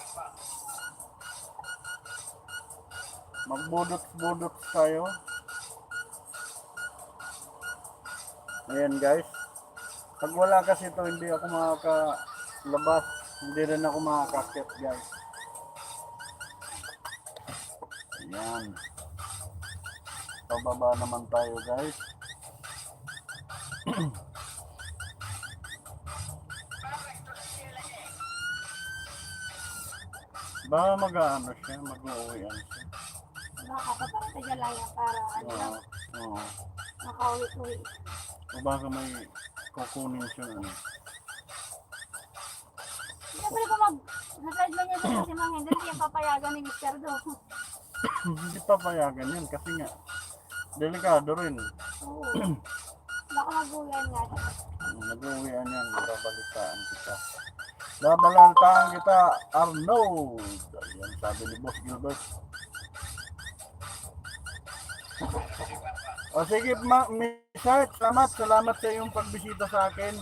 Magbudot-budot tayo. Ayan guys. Pag wala kasi ito, hindi ako makakalabas. Hindi rin ako makakakit guys. Ayan. Pababa naman tayo guys. Baka mag-ano siya, mag-uwian siya. Baka papakita lang yan para ano lang, Oo. makauwi-uwi. O baka may kukunin siya. Siyempre ko nasa-side ba niya doon kasi mga hindi niya papayagan ni Mr. Do. Hindi papayagan yan kasi nga delikado rin. Oo. Baka mag-uwian nga siya. Nag-uwian yan, babalitaan kita. Babalantaan kita, Arnold. Ayan, sabi ni Boss Gilbert. O sige, Miss Hart, salamat sa iyong pagbisita sa akin.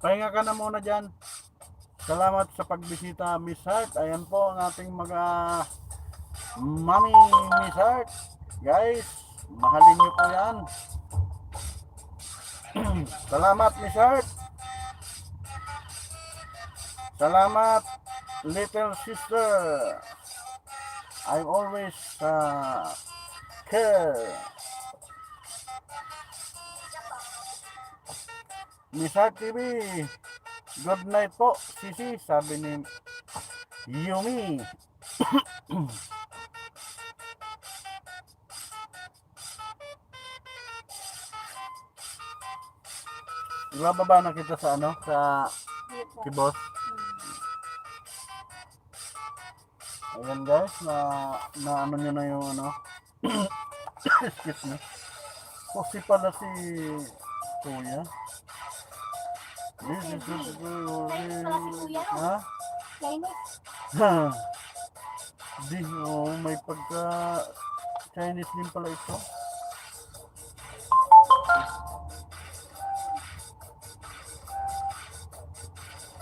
Pahinga ka na muna dyan. Salamat sa pagbisita, Miss Hart. Ayan po ang ating mga mami Miss Hart. Guys, mahalin niyo po yan. Salamat, Miss Hart. Salamat, little sister. I always care. Miss Hart TV. Good night po, Sisi, sabi ni Yumi. Ibababa na kita sa ano, sa keyboard. Ayan guys, na ano nyo na yung ano. Excuse me. Kasi pala si Kuya. This is ha? Chinese. Di, may pagka Chinese din pala ito.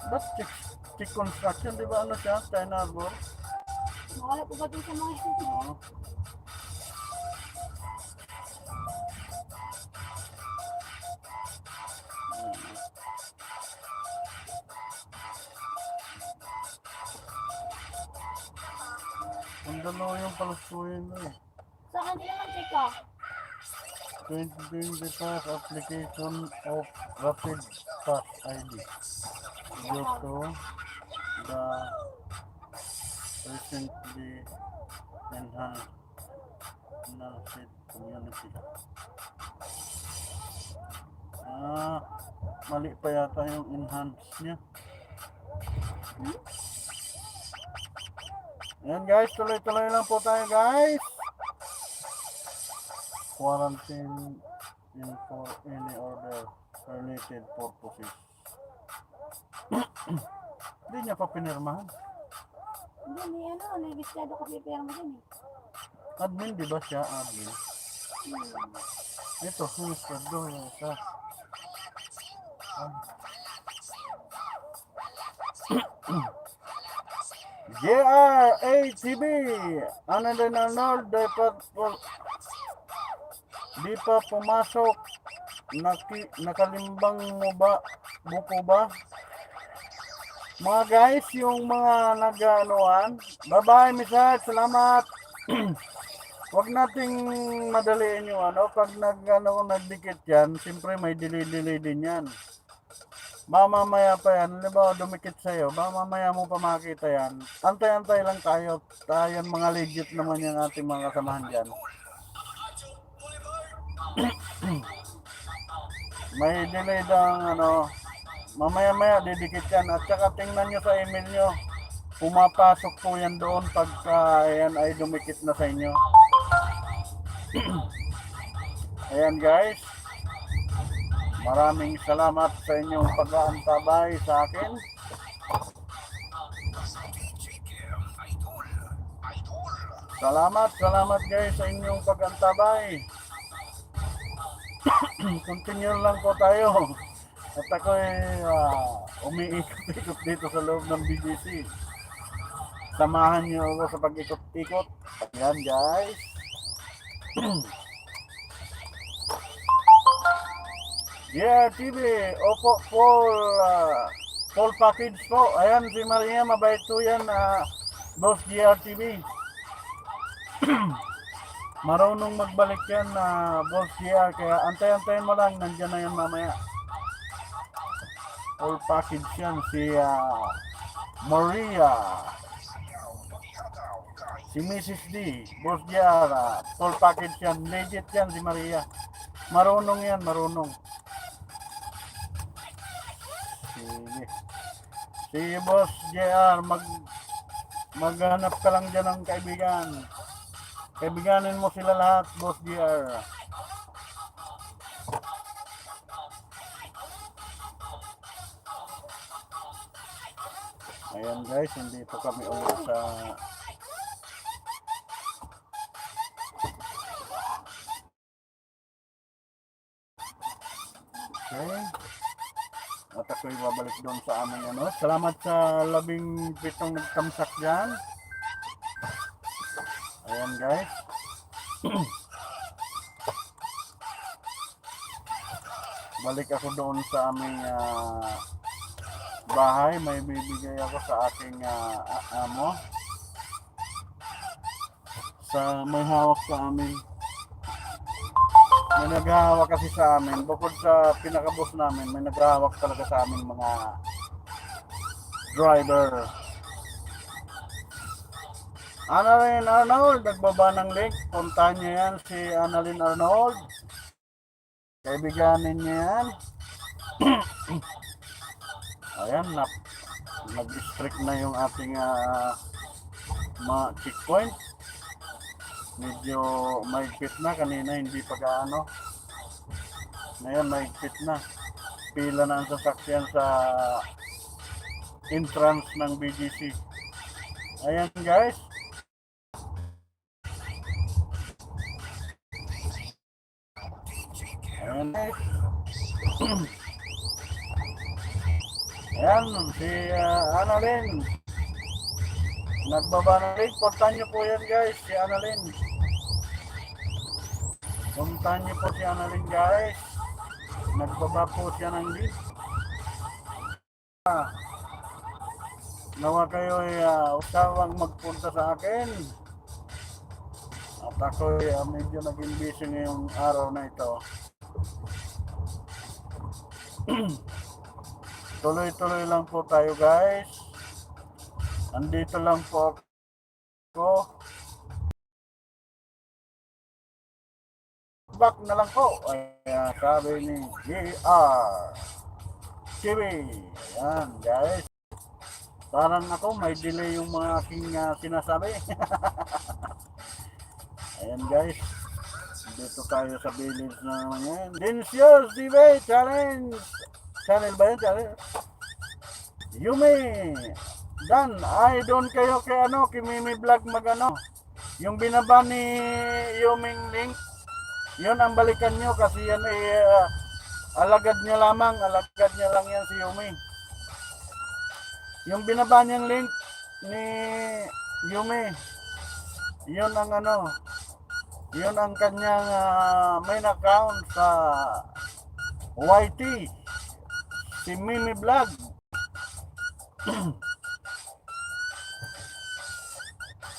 Ba't chick construction, di ba ano siya? China Arbor? Makala ko ba dito sa mga ito? Oo. Ang dalawa yung palusuin na eh. Sa akin din naman check ka. 2020 pass application of Rapid Pass ID. Go to the recently enhanced community. Mali pa yata yung enhance niya. Ayan guys, tuloy-tuloy lang po tayo guys. Quarantine in for any order related purposes. Hindi niya pa pinirmahan. Hindi, may ano, nagisyado ko pipirma din eh. Admin, di ba siya? Admin. Hmm. Ito, Mr. Doyle. JRATV! Ano din Arnold? Di pa pumasok. Nakalimbang mo ba? Buko ba? Mga guys, yung mga nag-anuan. Bye-bye, Misal. Salamat. Huwag nating madaliin yung ano. Pag nagdikit yan, siyempre may delay din yan. Mamaya pa yan. Halimbawa, dumikit sa'yo. Mamaya mo pa makita yan. Antay-antay lang tayo. Tayo mga legit naman yung ating mga kasamahan dyan. May delay daw ano. Mamaya-maya didikit yan. At saka tingnan nyo sa email nyo. Pumapasok po yan doon pagka yan ay dumikit na sa inyo. Ayan guys. Maraming salamat sa inyong pag-aantabay sa akin. Salamat guys sa inyong pag-aantabay. Continue lang po tayo. At ako ay umiikot-ikot dito sa loob ng BGC. Samahan niyo ako sa pag-ikot-ikot. Yan guys. Yeah, TV. Opo, full package po. Ayan, si Maria, mabait po yan. Boss GRTV. Marunong magbalik yan na Boss GR. Kaya antay-antayin mo lang. Nandiyan na yan mamaya. Full package yan. Si Maria. Si Mrs. D. Boss GR. Full package yan. Legit yan si Maria. Marunong yan, marunong. Sige. Si Boss JR, maghanap ka lang dyan ng kaibigan. Kaibiganin mo sila lahat, Boss JR. Ayan guys, hindi po kami ulit sa okay. At ako'y babalik doon sa aming ano. Salamat sa 17 nagtamsak dyan. Ayan guys. Balik ako doon sa aming bahay. May bibigay ako sa aking amo. May hawak sa amin. May naghahawak kasi sa amin. Bukod sa pinaka-boss namin, may naghahawak talaga sa amin mga driver. Annalyn Arnold, nagbaba ng link. Puntahan niyo yan si Annalyn Arnold. Kaibiganin niyo yan. Ayan, nag-strict na yung ating checkpoint. Medyo mahigpit na. Kanina hindi pa gaano. Ngayon mahigpit na. Pila na ang sasakyan sa entrance ng BGC. Ayan guys. Ayan guys. Ayan, si Annalyn. Nagbaba na rin. Puntahan nyo po yan guys, si Annalyn. Puntahan nyo po si Annalyn guys. Nagbaba po siya ng link. Nawa kayo ay usawang magpunta sa akin. At ako ay medyo naging busy ngayong araw na ito. Tuloy-tuloy lang po tayo guys. Andito lang po ako. Back na lang po. Ayan, sabi ni JR TV. Ayan guys. Parang ako, may delay yung mga aking sinasabi. Ayan guys, dito tayo sa village na naman yan. Delicious TV Challenge! Channel ba yan? Channel? Yumi! Dan, ay doon kayo kay ano, kay Mimi Vlog magano. Yung binaba ni Yuming link, yun ang balikan nyo kasi yan ay alagad niya lamang, alagad niya lang yan si Yumi. Yung binaba niyang link ni Yumi, yun ang ano, yun ang kanyang main account sa YT, si Mimi Vlog.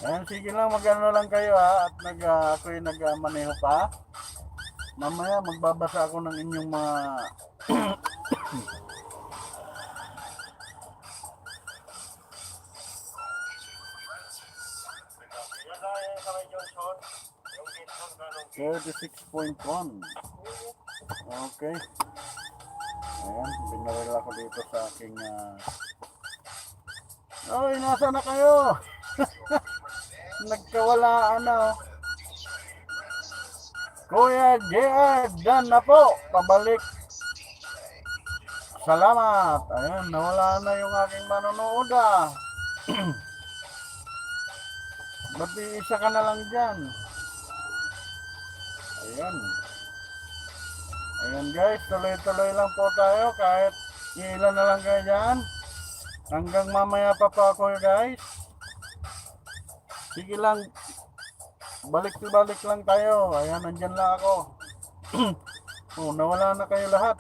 Ayan, sige lang, magano lang kayo at ako'y nagmaneho pa. Mamaya magbabasa ako ng inyong mga .1. Okay. Ayan, binaril ako dito sa aking Oy, nasa na kayo? Nagkawala ano. Kuya JR, dan na po. Pabalik. Salamat. Ayan, nawala na yung aking manonood Ba't isa ka na lang dyan? Ayan. Ayan guys, tuloy-tuloy lang po tayo kahit ilan na lang kayo dyan. Hanggang mamaya pa ako guys. Sige lang. Balik lang tayo. Ayan, nandyan lang ako. Oh, nawala na kayo lahat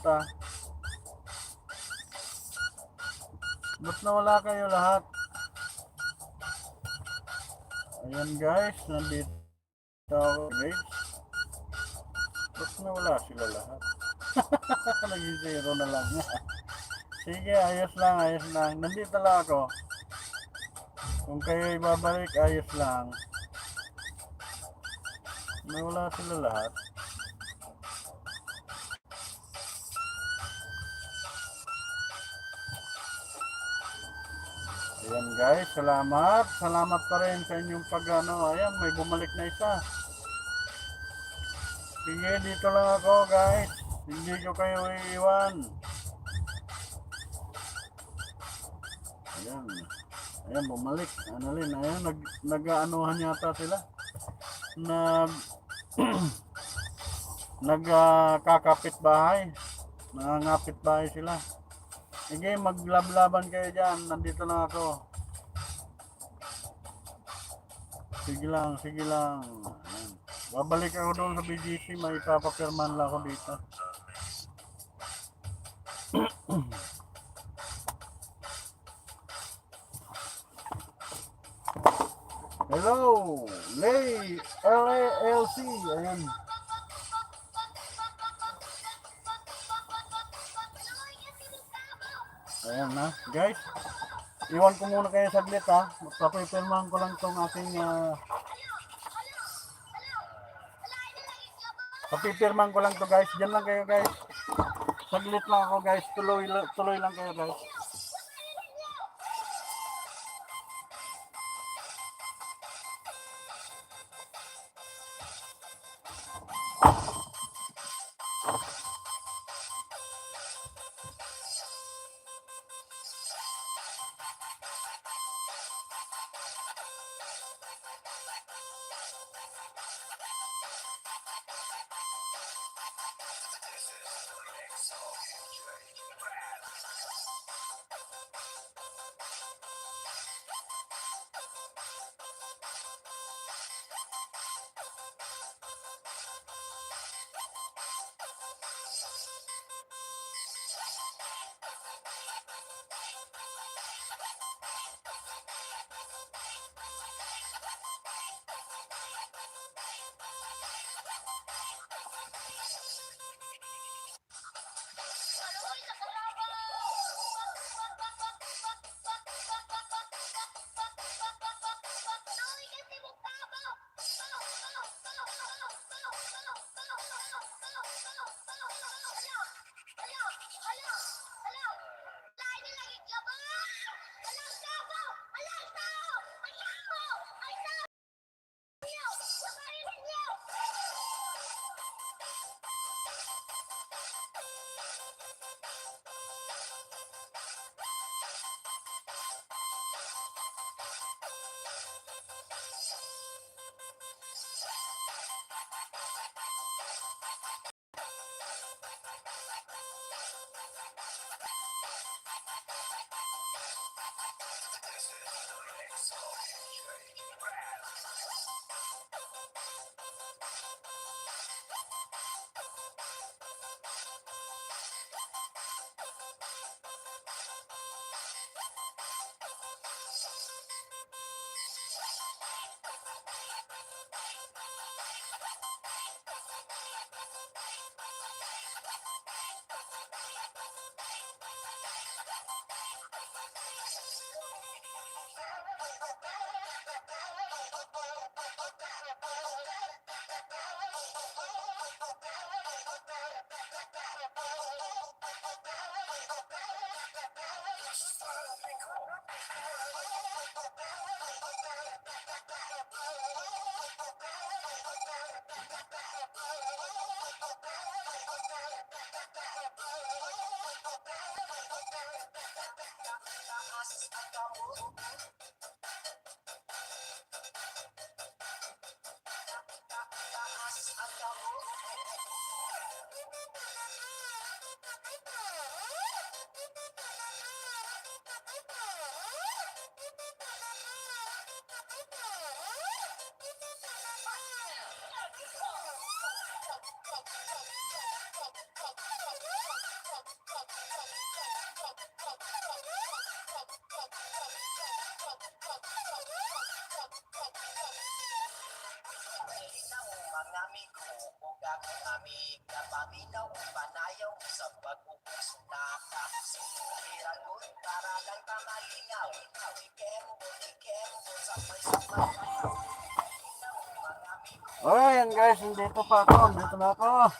Ba't nawala kayo lahat? Ayan guys, nandito ako guys. Ba't nawala sila lahat? Nag-zero na lang. Sige, ayos lang. Nandito lang ako. Kung kayo ibabalik, ayos lang. Nawala sila lahat. Ayan guys, salamat. Salamat pa rin sa inyong ayan, may bumalik na isa. Sige, dito lang ako guys. Hindi ko kayo iiwan. Ayan. Ayan, bumalik. Ayan, nag-aanuhan yata sila. Nagkakapit bahay. Nangangapit bahay sila. Sige, maglablaban kayo dyan. Nandito lang ako. Sige lang. Ayan. Babalik ako doon sa BGC. May papapirman lang ako dito. Hello, Lay LALC. Ayan. Ayan na, guys. Iwan ko muna kayo saglit Papipirmahan ko lang tong aking papipirmahan ko lang to guys. Diyan lang kayo guys. Saglit lang ako guys. Tuloy lang kayo guys. Oh, yan guys, nandito pa ako. Nandito na ako.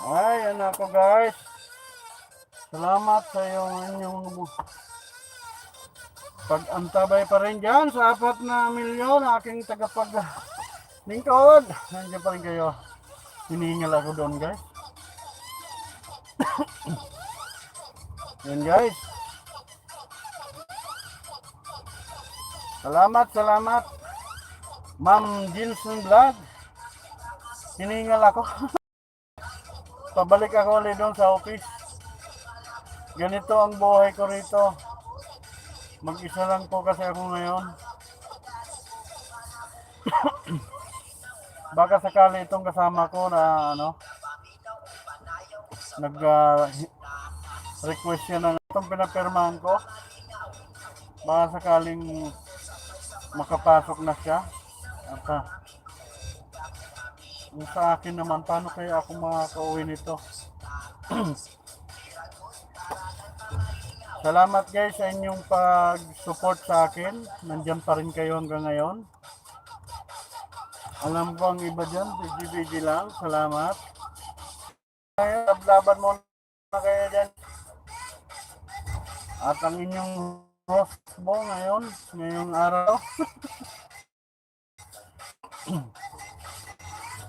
Ay, yan ako guys. Salamat sa inyong pag-antabay pa rin dyan sa 4 na milyon aking tagapag-lingkod. Nandiyan pa rin kayo. Hiningal ako doon guys. Yan guys. Salamat. Ma'am Jinson Vlog. Hiningal ako. Pabalik ako ulit doon sa office. Ganito ang buhay ko rito. Mag-isa lang po kasi ako ngayon. Baka sakali itong kasama ko na request siya ng itong pinapirmahan ko. Baka sakaling makapasok na siya. At sa akin naman, paano kaya ako makakauwi nito? Salamat guys sa inyong pag-support sa akin. Nandiyan pa rin kayo hanggang ngayon. Alam ko ang iba dyan, BG lang. Salamat. Laban mo na kayo dyan. At ang inyong host mo ngayong araw.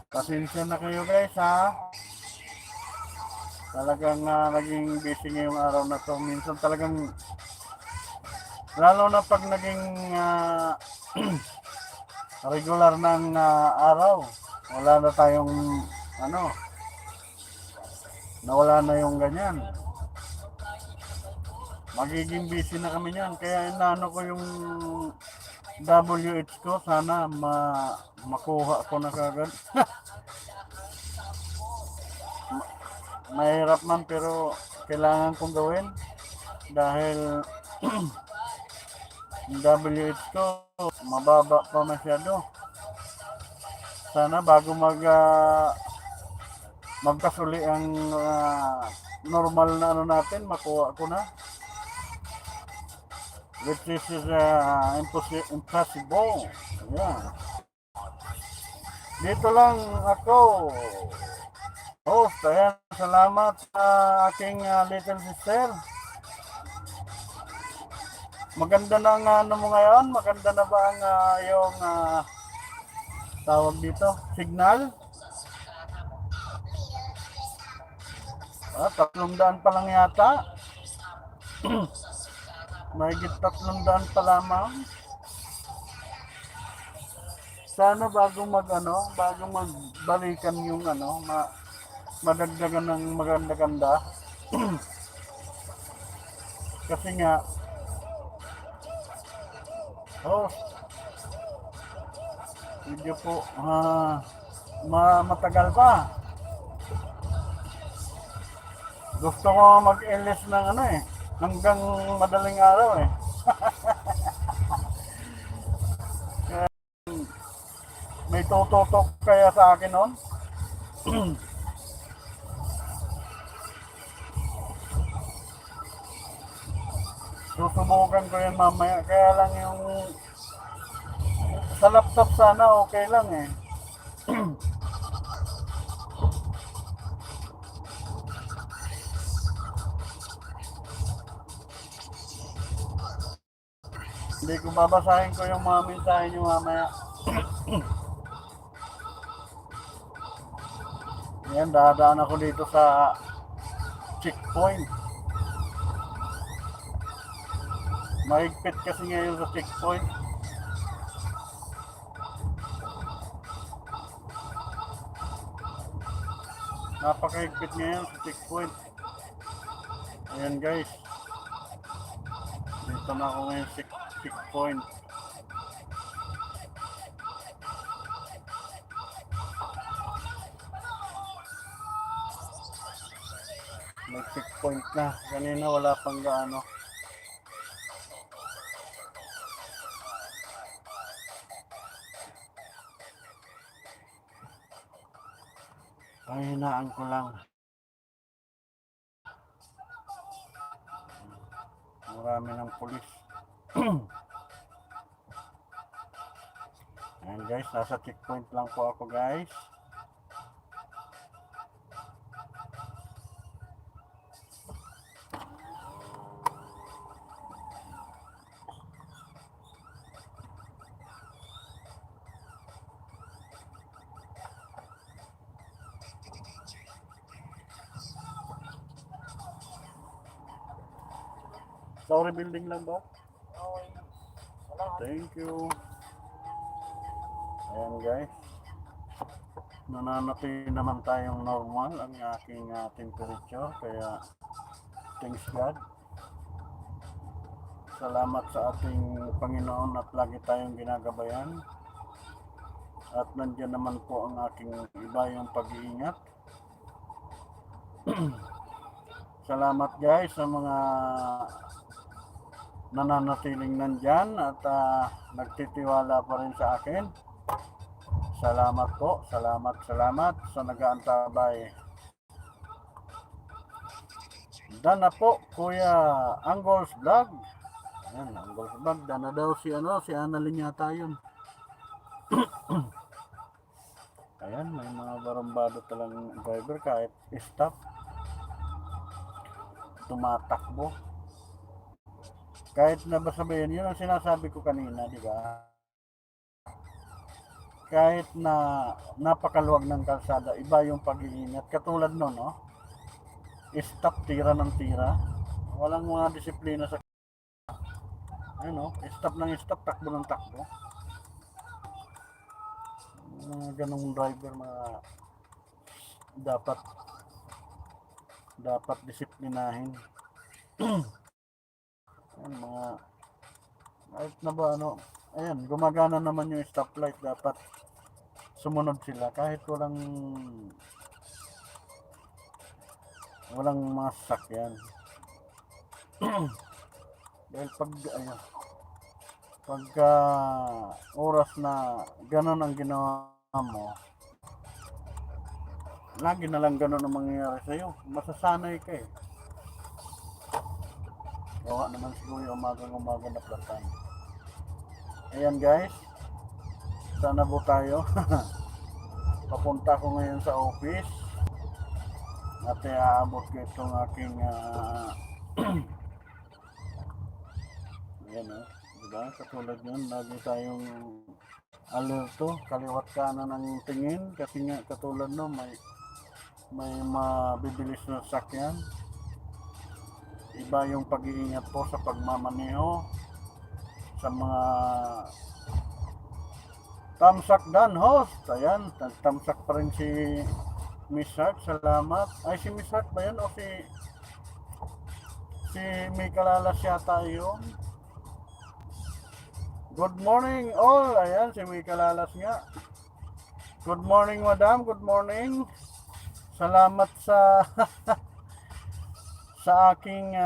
Pasensya na kayo guys ha. Talagang naging busy ngayong araw na to. Minsan talagang, lalo na pag naging regular ng araw, wala na tayong nawala na yung ganyan. Magiging busy na kami niyan. Kaya inaano ko yung WH ko, sana makuha ko na kagad. Mahirap man pero kailangan kong gawin dahil yung WH ko mababa pa masyado. Sana bago magkasuli ang normal na natin, makuha ko na. Which is impossible. Yeah. Dito lang ako. Host, ayan, salamat sa aking little sister. Maganda na ang mo ngayon? Maganda na ba ang yung tawag dito? Signal? 300 pa lang yata. Mahigit 300 pa lamang. Sana bago magbalikan yung madagdagan ng maganda-ganda. Kasi nga video po matagal pa. Gusto ko mag-LS ng hanggang madaling araw May tututok kaya sa akin noon? Susubukan ko yan mamaya. Kaya lang yung sa laptop sana okay lang eh. Hindi ko babasahin ko yung mga mensahe nyo mamaya. Yan, dadaan ako dito sa checkpoint. Mahigpit kasi ngayon sa checkpoint. Napakahigpit ngayon sa checkpoint. Ayan guys. Dito na ako ngayon sa checkpoint. May checkpoint na. Kanina wala pang gaano. Pahinaan ko lang. Marami ng pulis. Ayan guys, nasa checkpoint lang po ako guys. Sorry, building lang ba? Thank you. Ayan guys. Nananatili naman tayong normal ang aking temperature. Kaya thanks God. Salamat sa ating Panginoon at lagi tayong ginagabayan. At nandiyan naman po ang aking ibayong pag-iingat. Salamat guys sa mga nananatiling nandyan at nagtitiwala pa rin sa akin. Salamat po, salamat sa nag-aantabay. Dan na po, Kuya Angles Vlog. Ayan, Angles Vlog. Dan na daw si Annalyn yata yun. Ayan, may mga barambado talang driver kahit stop. Tumatakbo. Kahit na ba sabihin, yun ang sinasabi ko kanina, di ba? Kahit na napakaluwag ng kalsada, iba yung pag-iingat. Katulad no, no? Stop, tira ng tira. Walang mga disiplina sa... Ano, stop ng stop, takbo ng takbo. Mga ganong driver, mga dapat disiplinahin. Ayan, mga kahit na ba ano, ayan, gumagana naman yung stoplight, dapat sumunod sila kahit walang mga sasakyan. Dahil pagka oras na ganon ang ginawa mo, lagi na lang ganon ang mangyayari sa'yo, masasanay ka eh. Gawa naman siguro umagang na platan. Ayan guys, sana po tayo. Papunta ko ngayon sa office at aabot ko itong aking ayan diba? Katulad yun, lagi tayong alerto, kaliwat kanan ng tingin kasi nga katulad no, may mabibilis na sakyan. Iba yung pag-iingat po sa pagmamaneho sa mga tamsak dan host. Ayan, tamsak pa rin si Miss Hart. Salamat. Ay, si Miss Hart ba yan o si May Kalalas yata yun? Good morning all. Ayan, si May Kalalas nga. Good morning madam, good morning. Salamat sa sa aking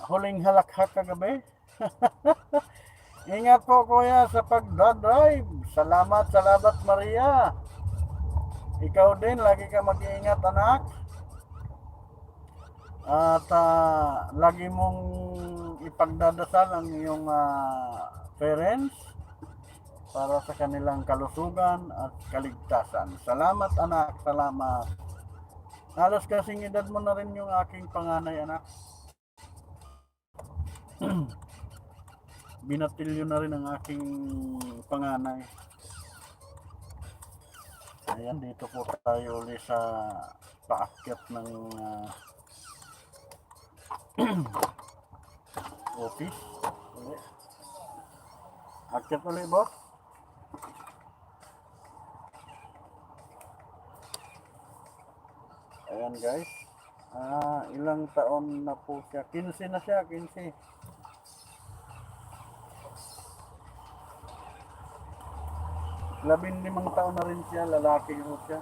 huling halakhak kagabi. Ingat po kuya sa pag-drive. Salamat Maria. Ikaw din, lagi ka mag-iingat anak. At lagi mong ipagdadasal ang iyong parents para sa kanilang kalusugan at kaligtasan. Salamat anak, salamat. Halos kasing edad mo na rin yung aking panganay anak. Binatilyo na rin ang aking panganay. Ayan, dito po tayo ulit sa paakyat ng office. Ulit. Akyat ulit, boss. Ayan guys. Ilang taon na po siya? 15 na siya, 15. Labing-limang taon na rin siya, lalaki ho siya.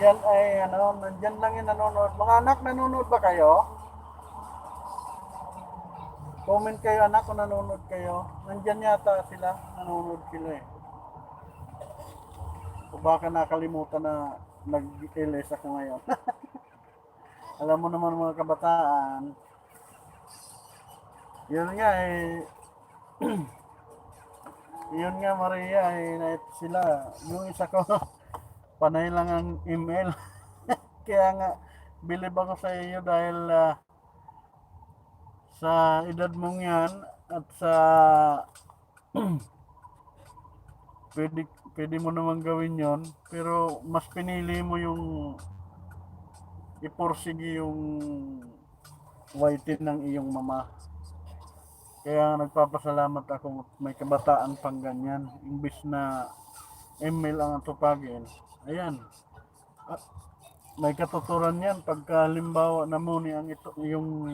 Yan ay nandyan lang yung nanonood. Mga anak, nanonood ba kayo? Comment kayo anak kung nanonood kayo. Nandyan yata sila, nanonood sila eh. O baka nakalimutan na nag-LS ako ngayon. Alam mo naman mga kabataan, yun nga eh, yun nga Maria eh, sila, yung isa ko, panay lang ang email. Kaya nga, bilib ako sa iyo dahil sa edad mong yan at sa pwede mo naman gawin yon, pero mas pinili mo yung iporsige yung whiten ng iyong mama. Kaya nagpapasalamat ako may kabataan pang ganyan. Imbis na email ang tupagin. Ayan. May katuturan yan pagka halimbawa na muni ang ito yung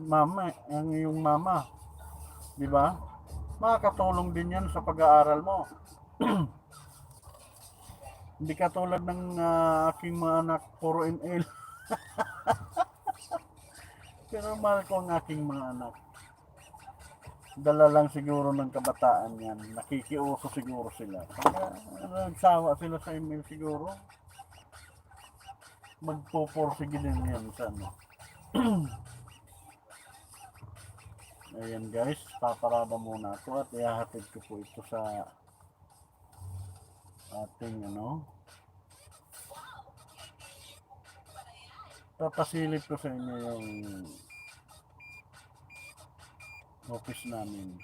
mama, ang iyong mama. Di ba? Makakatulong din yan sa pag-aaral mo. Hindi katulad ng aking mga anak, puro email. Pero mahal ko ang aking mga anak. Dala lang siguro ng kabataan yan. Nakikiuso siguro sila. Kaya nagsawa sila sa email siguro. Magpupursige din yan sa ano. Ayan guys, paparada muna ako at ihahatid ko po ito sa ating papasilip ko sa inyo yung office namin.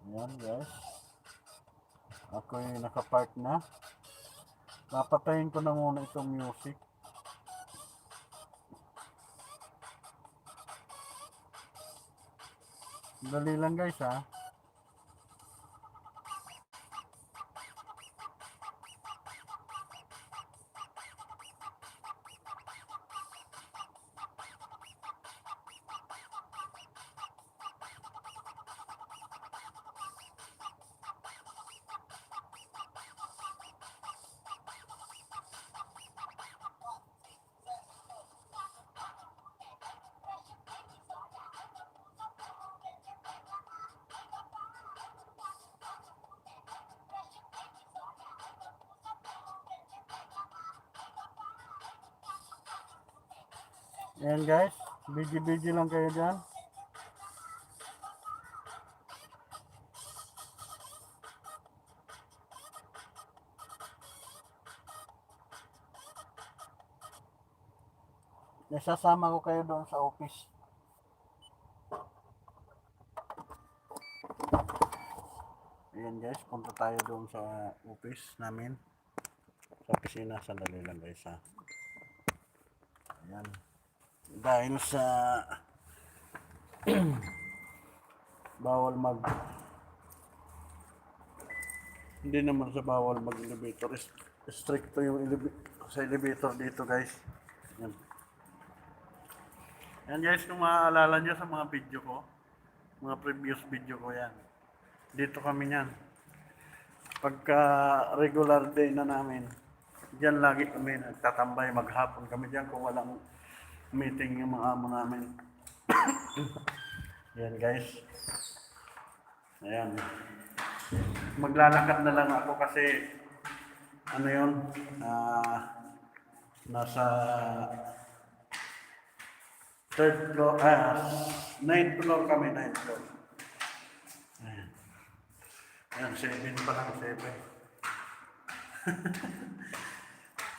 Ayan guys, ako yung nakapark na. Papatayin ko na muna itong music. Dali lang guys ha. Ayan guys, busy lang kayo dyan. Nasasama ko kayo doon sa office. Ayan guys, punta tayo doon sa office namin. Sa opisina, sandali lang guys ha. Ayan. Dahil sa bawal hindi naman sa bawal mag elevator, stricto yung sa elevator dito guys. Yan. Yan guys, kung maaalala nyo sa mga video ko, mga previous video ko yan, dito kami yan. Pagka regular day na namin, dyan lagi kami nagtatambay, maghapon kami dyan kung walang meeting yung mga amo namin. Yan guys. Ayan. Maglalakad na lang ako kasi ano yun, nasa Third floor, 9th floor kami, 9th floor. Ayan. Ayan, 7 pa lang, 7.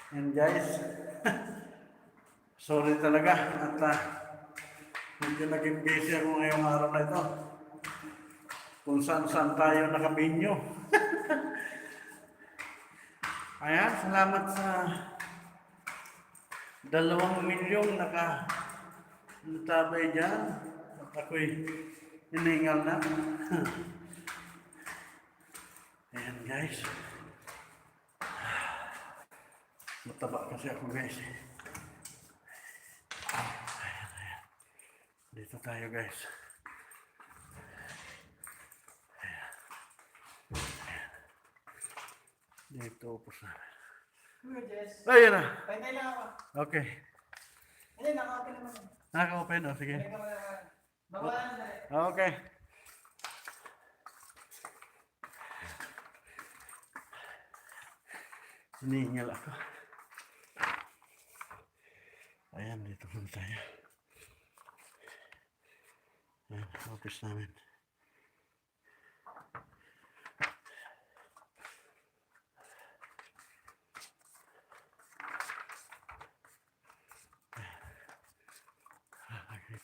Ayan guys. Sorry talaga at medyo naging busy ako ngayong araw na ito. Kung saan tayo nakabinyo. Ayan, salamat sa 2 milyong natabay dyan. At ako'y hiningal na. Ayan guys. Mataba kasi ako guys. Ayan. Dito tayo guys. Dito upos na. Kuya Jess, Ayan na. pantay lang ako. Okay. Hindi, naka-open naman. Naka-open. O, sige. Hindi ka malaman. Babalan na rin. Okay. Hiningal ako. Ayan, dito muna tayo. Ayan, office namin.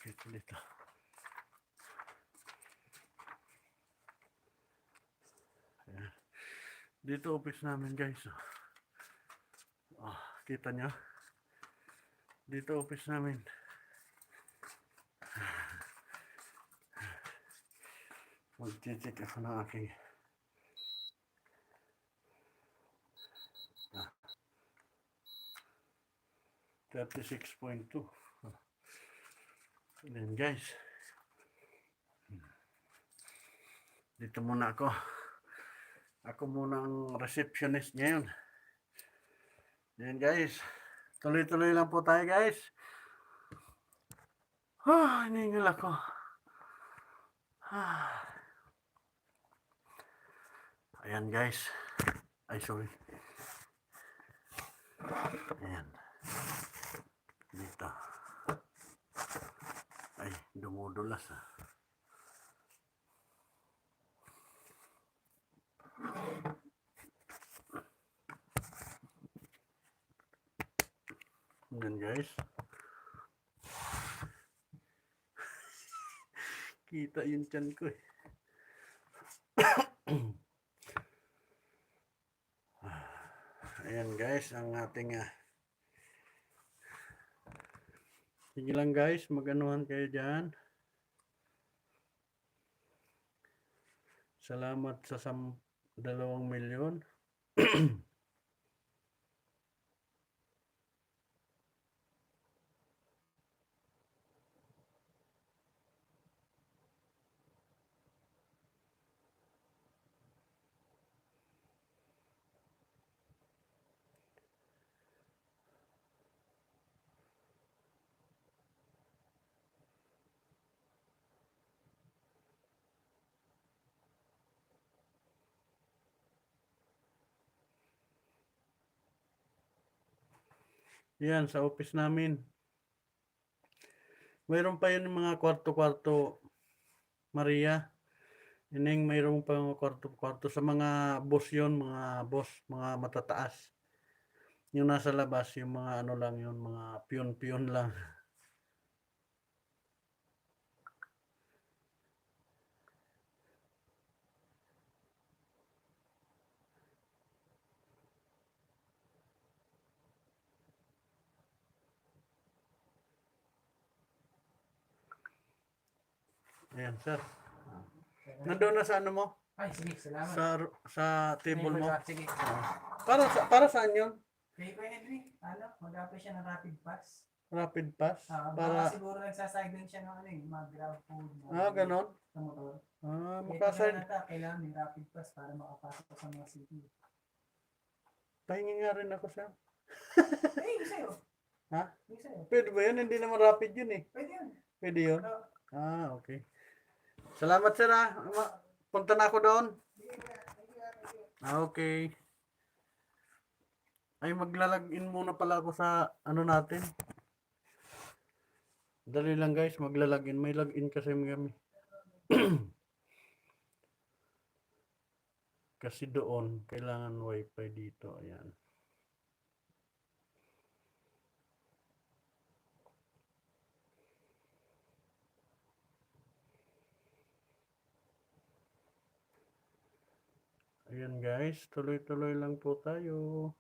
Dito, dito. Ayan. Dito office namin guys. Oh, kita nyo? Dito office namin. Mag-check ako ng aking 36.2. Ayan guys. Dito muna ako. Ako muna ang receptionist ngayon. Ayan guys. Tuloy-tuloy lang po tayo guys. Hiningal ako. Ayan guys. Ay sorry. Ayan. Dito. Ay, dumudulas Ayan guys. Kita yung tiyan ko eh. Ayan guys, ang ating sige lang guys, mag-anuhan kayo dyan. Salamat sa 2 milyon. Yan, sa office namin. Mayroon pa yun mga kwarto-kwarto, Maria. Ining mayroon pa mga kwarto-kwarto sa mga boss yun, mga matataas. Yung nasa labas, yung mga ano lang yun, mga piyon-piyon lang. Ayan, sir. Nandun na sa ano mo? Ay, sige, salamat. Sa table mo. Sige. Para saan yun? Kay Kuya Henry, mag-apply siya ng rapid pass. Rapid pass? Baka Para, siguro nagsasideline siya ng mga grab food. ganon. Sa motor. Makaside. Kailangan may rapid pass para makapasok sa mga city. Pahingi nga rin ako, sir. Eh, yung sa'yo. Ha? Yung sa'yo. Pwede ba yun? Hindi naman rapid yun eh. Pwede yun. Pwede yun? Pero, Okay. Salamat, sir ha. Punta na ako doon. Okay. Ay, maglalagin muna pala ako sa ano natin. Dali lang guys, maglalagin. May login kasi kami. Kasi doon, kailangan wifi dito. Ayan. Ayan guys, tuloy-tuloy lang po tayo.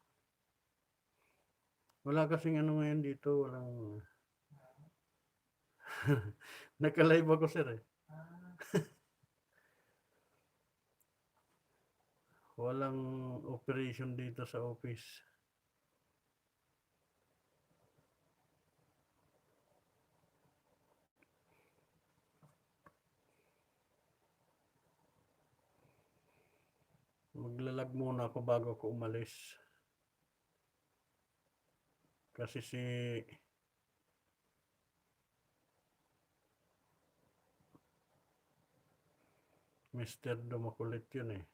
Wala kasing ano ngayon dito, walang... Naka-live ako sir eh. Walang operation dito sa office. Maglalag muna ako bago ako umalis. Kasi si Mr. Dumakulit yun eh.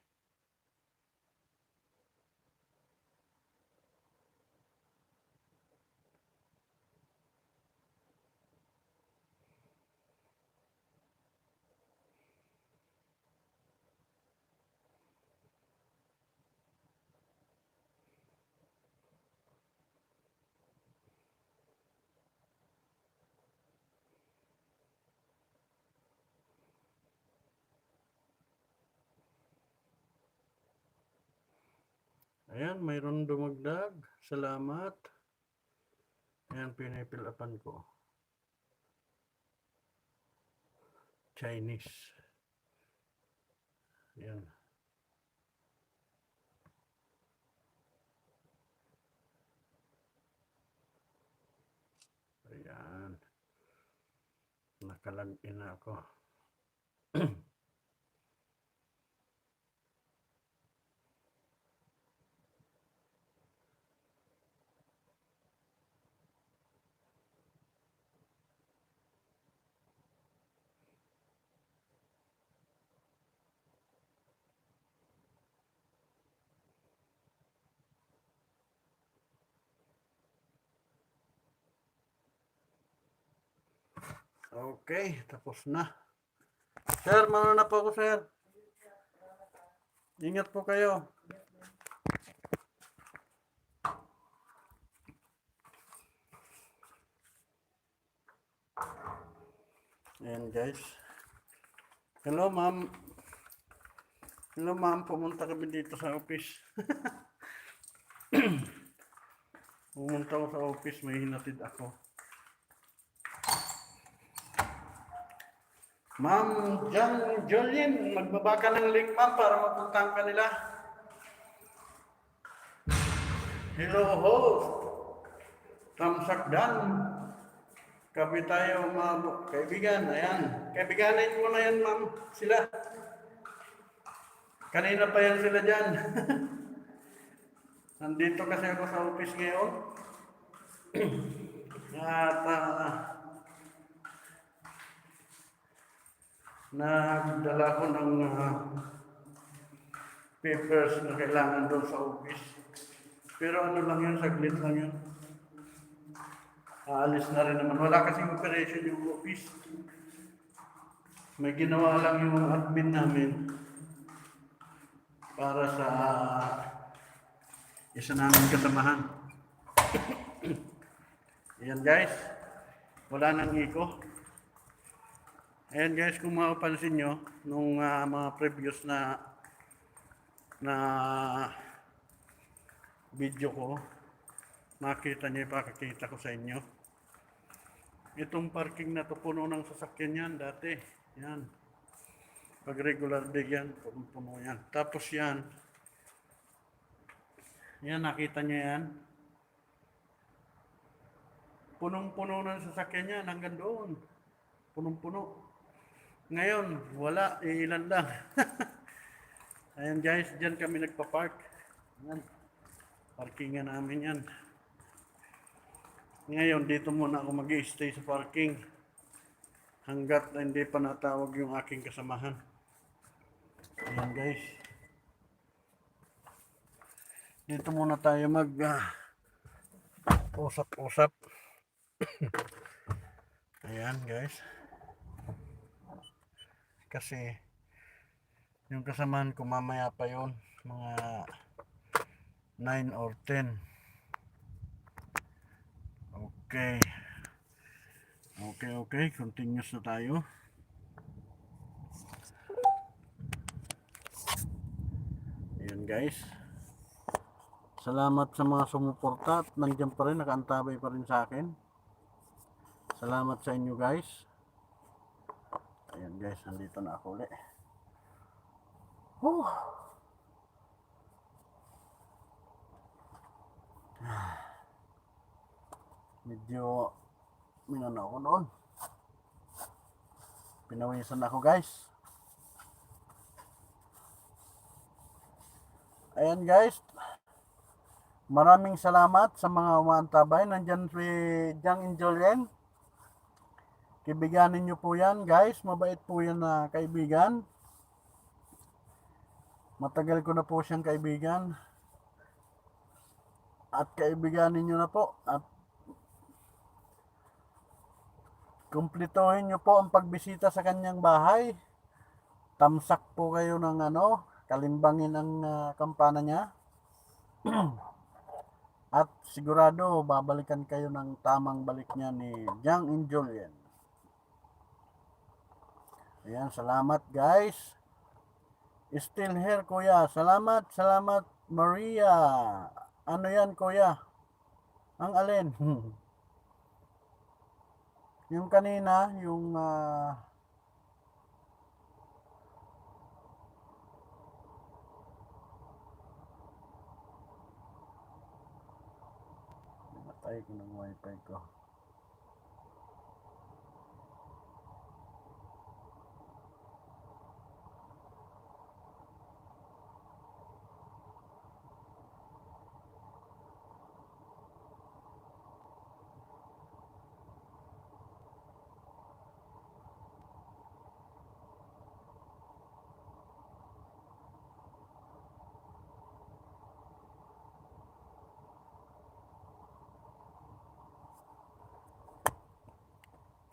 Ayan, mayroon dumagdag. Salamat. Ayan, pinipilapan ko. Chinese. Ayan. Ayan. Nakalag-in na ako. Okay, tapos na. Sir, mauna na po ako, sir. Ingat po kayo. Ayan, guys. Hello, ma'am. Hello, ma'am. Pumunta kami dito sa office. Pumunta ako sa office, may hinatid ako. Ma'am Jolien, magbaba ka ng link ma'am para mapuntahan ka nila. Hello host, Tamsakdan. Kapi tayo mga kaibigan, ayan. Kaibiganin mo na yan ma'am, sila. Kanina pa yan sila dyan. Nandito kasi ako sa office ngayon. At nagdala ko ng papers na kailangan doon sa office. Pero ano lang yun, saglit lang yun. Aalis na rin naman. Wala kasing operation yung office. May ginawa lang yung admin namin para sa isa namin kasamahan. Ayan guys, wala nang iko. Ayan guys, kung mapapansin nyo, nung mga previous na video ko, makita nyo, ipakakita ko sa inyo. Itong parking na to, puno ng sasakyan yan dati. Yan. Pag regular day yan, puno yan. Tapos yan, nakita nyo yan. Punong-puno ng sasakyan yan hanggang doon. Punong-puno. Ngayon, wala, ilan lang. Ayan guys, dyan kami nagpa-park. Ayan. Parkingan namin yan. Ngayon, dito muna ako mag-i-stay sa parking. Hanggat hindi pa natawag yung aking kasamahan. Ayan guys. Dito muna tayo mag usap-usap. Ayan guys. Kasi yung kasamahan ko mamaya pa yon, mga 9 or 10. Okay. Okay. Continuous na tayo. Ayan guys. Salamat sa mga sumuporta at nandiyan pa rin, nakaantabay pa rin sa akin. Salamat sa inyo guys. Ayan guys, nandito na ako ulit. Whew. Medyo minano ako noon. Pinawisan ako guys. Ayan guys. Maraming salamat sa mga umaantabay. Nandyan si Jang Injolien. Kaibiganin nyo po yan guys. Mabait po yan na kaibigan. Matagal ko na po siyang kaibigan. At kaibiganin nyo na po. At kumplituhin nyo po ang pagbisita sa kanyang bahay. Tamsak po kayo ng kalimbangin ang kampana niya. At sigurado babalikan kayo ng tamang balik niya ni Jang Injolien. Ayan, salamat guys. Still here kuya. Salamat Maria. Ano yan kuya? Ang alin? Yung kanina, yung matay ko ng wifi ko.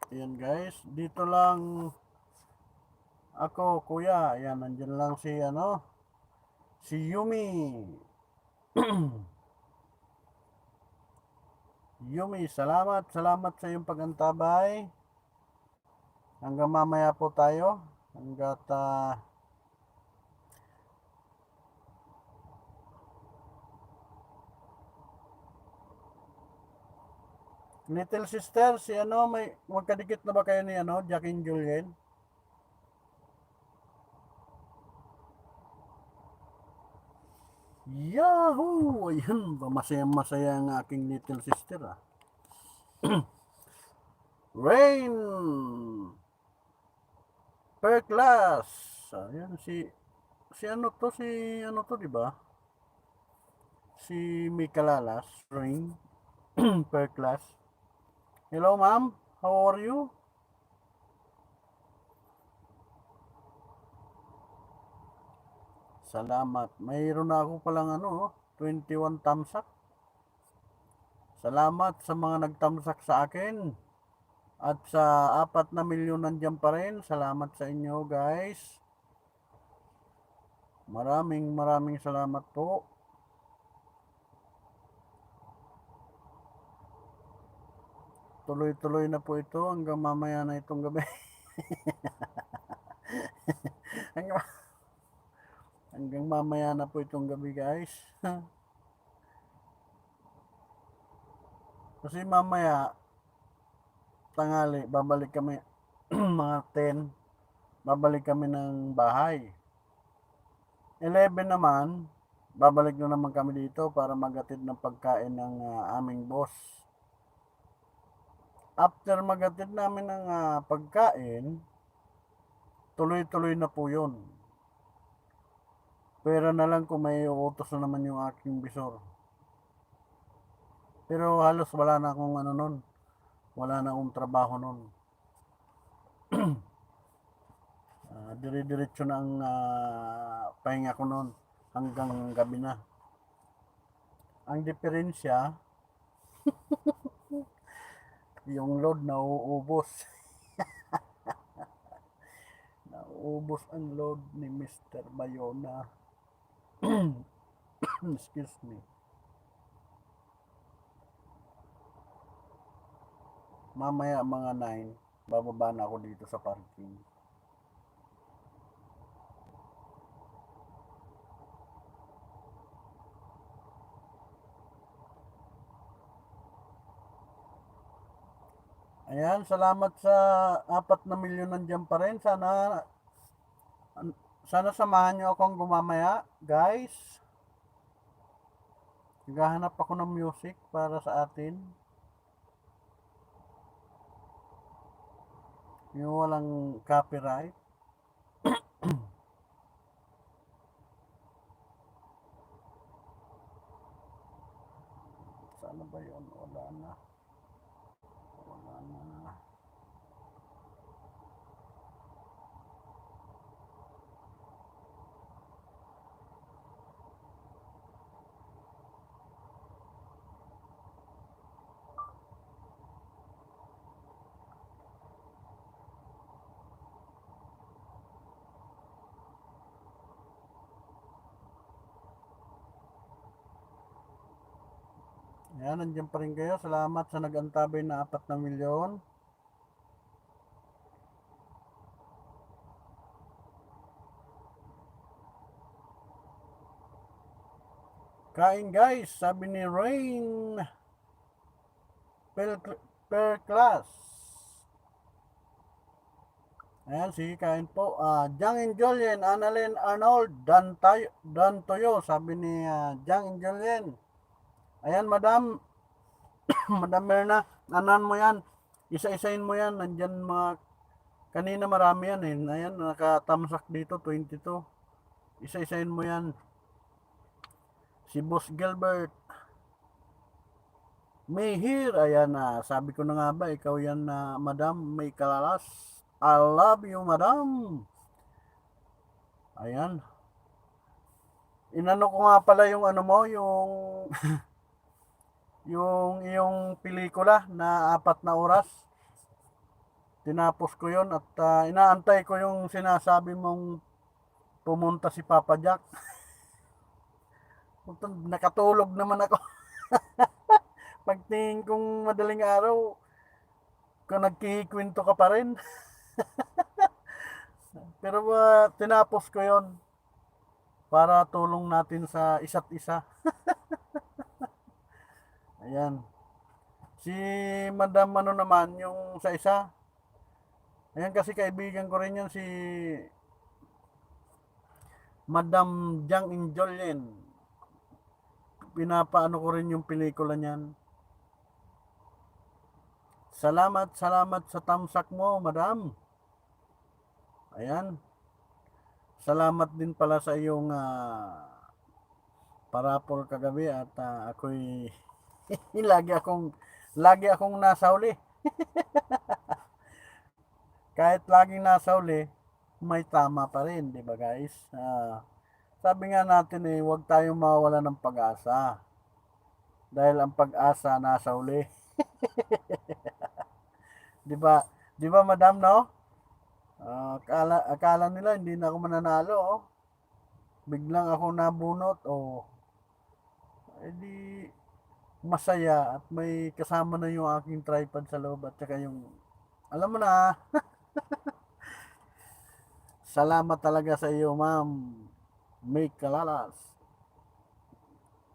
Ayan guys, dito lang ako kuya. Ayan, nandyan lang si Yumi. Yumi, salamat sa iyong pagantabay. Hanggang mamaya po tayo. Hanggat Little sister, si may magkadikit na ba kayo ni Jackie and Julien? Yahoo! Ayun, masaya ang aking little sister Rain! Per class! Ayan, si di ba? Si Mikalalas, Rain, per class. Hello ma'am, how are you? Salamat. Mayroon na ako palang 21 thumbs up. Salamat sa mga nagtamsak sa akin. At sa 4 na milyon nandiyan pa rin. Salamat sa inyo guys. Maraming salamat po. Tuloy-tuloy na po ito hanggang mamaya na itong gabi. hanggang mamaya na po itong gabi guys. Kasi mamaya tanghali babalik kami mga 10, babalik kami ng bahay. 11 naman babalik na naman kami dito para magatid ng pagkain ng aming boss. After magatid namin ng pagkain, tuloy-tuloy na po yun. Pera na lang kung may utos na naman yung aking bisor. Pero halos wala na akong nun. Wala na akong trabaho nun. Dire-diretso na ang pahinga ko nun hanggang gabi na. Ang diferensya Yung load nauubos. Nauubos ang load ni Mr. Bayona. Excuse me. Mamaya mga 9, bababa na ako dito sa parking. Ayan, salamat sa 4 na milyon nandiyan pa rin. Sana samahan nyo akong gumamaya, guys. Naghahanap ako ng music para sa atin. Yung walang copyright. Sana ba yun? Wala na. Wala na. Ayan, nandiyan pa rin kayo. Salamat sa nag-antabay na 4 na milyon. Kain guys, sabi ni Rain per class. Ayan, sige, kain po. Jang and Jolien, Annalyn Arnold, Dan Toyo, sabi ni Jang and Jolien. Ayan, madam, Madam Merna, anan mo yan. Isa-isain mo yan. Nandyan kanina marami yan eh. Ayan, nakatamsak dito, 22. Isa-isain mo yan. Si Boss Gilbert. May here. Ayan na. Sabi ko na nga ba, ikaw yan na madam, may kalalas. I love you, madam. Ayan. Inano ko nga pala yung ano mo, yung yung pelikula na 4 na oras. Tinapos ko yon at inaantay ko yung sinasabi mong pumunta si Papa Jack. Nakatulog naman ako. Pagtingin kong madaling araw, kung nagkikwento ka pa rin. Pero tinapos ko yon para tulong natin sa isa't isa. Ayan. Si Madam ano naman, yung sa isa. Ayan kasi kaibigan ko rin yan si Madam Jang Injolien. Pinapaano ko rin yung pelikula niyan. Salamat sa tamsak mo, Madam. Ayan. Salamat din pala sa iyong parapol kagabi at ako'y lagi akong nasa uli. Kahit laging nasa uli, may tama pa rin, di ba guys? Sabi nga natin huwag tayong mawawala ng pag-asa. Dahil ang pag-asa nasa uli. Di ba? Di ba, madam, no? Akala nila hindi na ako mananalo, oh. Biglang ako nabunot, oh. Di masaya at may kasama na yung aking tripod sa loob at saka yung alam mo na. Salamat talaga sa iyo, ma'am. May kalalas.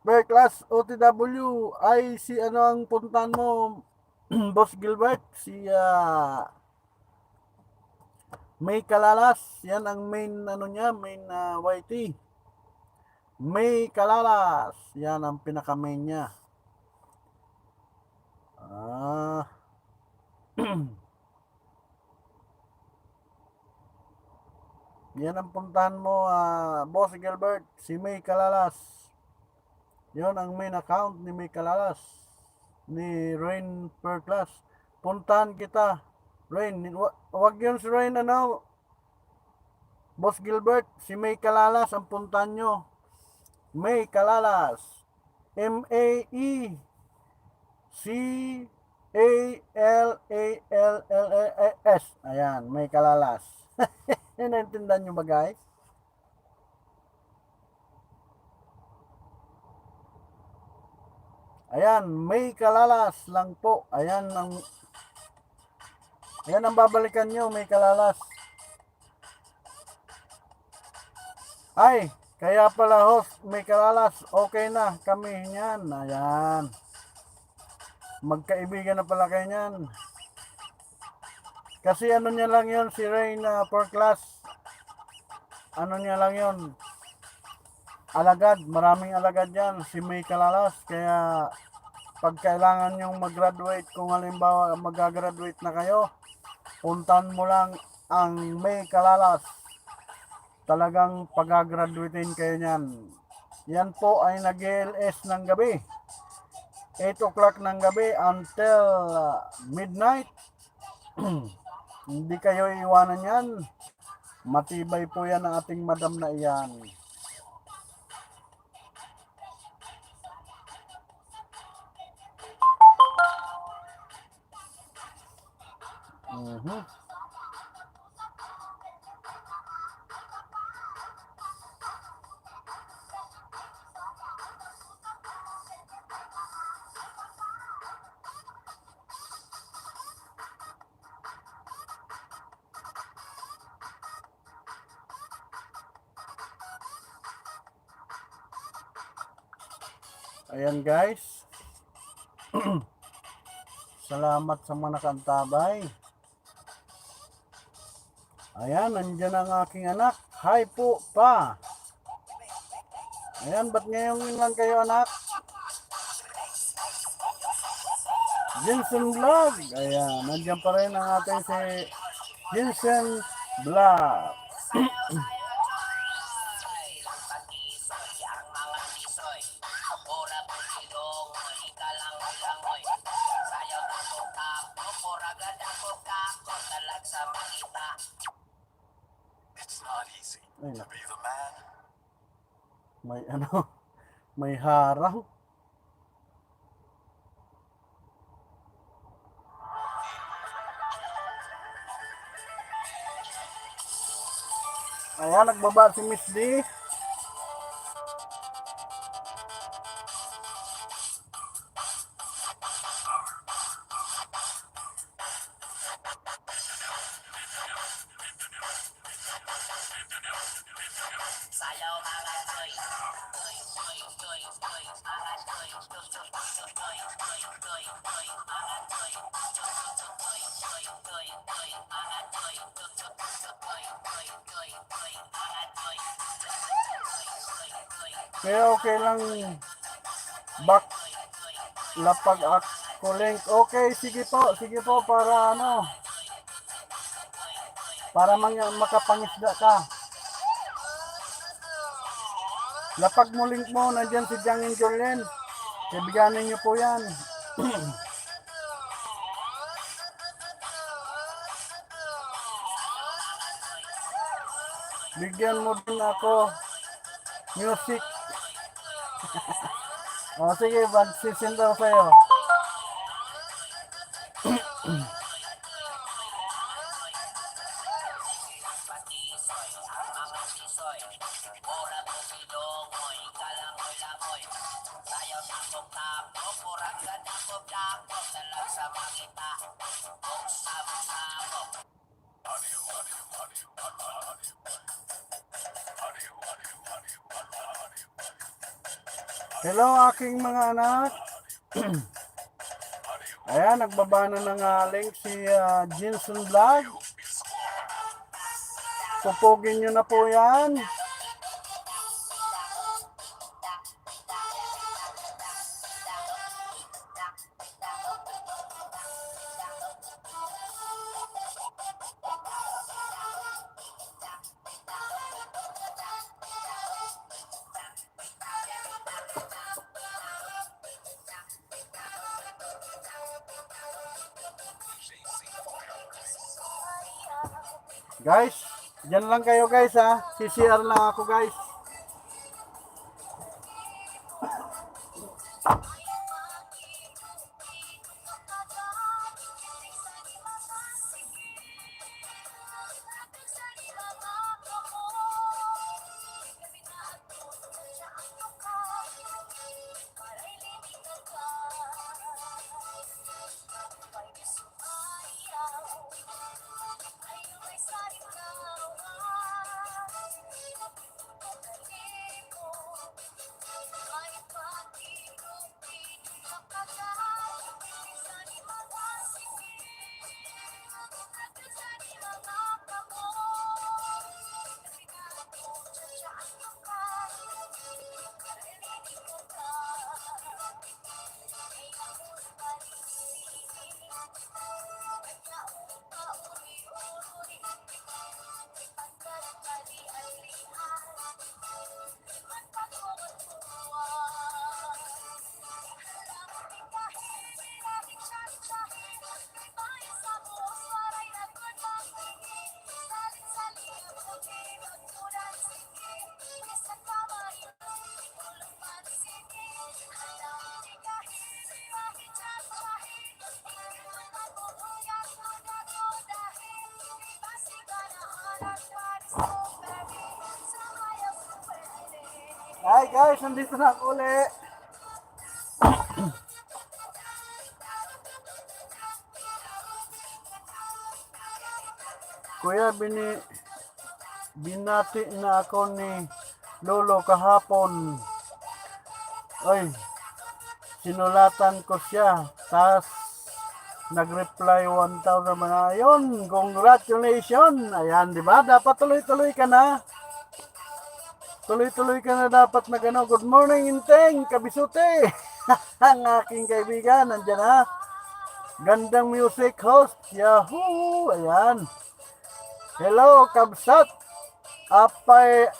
Per class OTW ay si ano ang puntan mo, Boss Gilbert? Si May Kalalas. Yan ang main ano niya, main YT. May Kalalas. Yan ang pinaka main niya. Yan ang puntahan mo, Boss Gilbert, si May Kalalas. Yan ang main account ni May Kalalas, ni Rain per class. Puntahan kita, Rain. Wag yun si Rain, ano, Boss Gilbert, si May Kalalas ang puntahan nyo. May Kalalas. MAE C A-L-A-L-L-A-S. Ayan, may kalalas. Naintindihan nyo ba guys? Ayan, may kalalas lang po. Ayan ang babalikan nyo, may kalalas. Ay, kaya pala host, may kalalas. Okay na kami niyan. Ayan. Magkaibigan na pala kayo niyan. Kasi ano niya lang yon si Rain per class. Ano niya lang yon alagad, maraming alagad yan. Si May Kalalas. Kaya pag kailangan nyong mag-graduate, kung halimbawa mag-graduate na kayo, puntan mo lang ang May Kalalas. Talagang pag-graduatein kayo niyan. Yan po ay nag-LS ng gabi. 8 o'clock ng gabi until midnight. Hindi kayo iiwanan yan. Matibay po yan ang ating madam na iyan. Mhm. Ayan guys. Salamat sa mga nakantabay. Ayan, nandyan ang aking anak. Hi po pa. Ayan, ba't ngayon lang kayo anak? Jensen Vlog. Ayan, nandyan pa rin ang ating si Jensen Vlog. It's not easy Ay, to be the man. may may harang. Ayan, nagbaba si Miss D. Kaya okay lang back lapag ako link. Okay, sige po para ano, para makapangisda ka. Lapag mo link mo, nandyan si Jangin Jolien. Kaibiganin niyo po yan. Bigyan mo din ako music. O sige, magsisinda ko sa'yo. Hello aking mga anak. Ayan, nagbaba na ng link si Jensen Vlog. Pupugin nyo na po yan. Guys, dyan lang kayo guys ha. CCR lang ako guys. Hi guys, nandito na ako ulit. Kuya, binati na ako ni Lolo kahapon. Oy, sinulatan ko siya. Tapos, nag-reply 1,000 mga yun. Congratulations! Ayan, di ba? Dapat tuloy-tuloy ka na. Tuloy-tuloy ka na dapat na gano'n. Good morning, Inteng, Kabisute. Ang aking kaibigan, nandyan na. Gandang music host. Yahoo! Ayan. Hello, Kabsat. Apay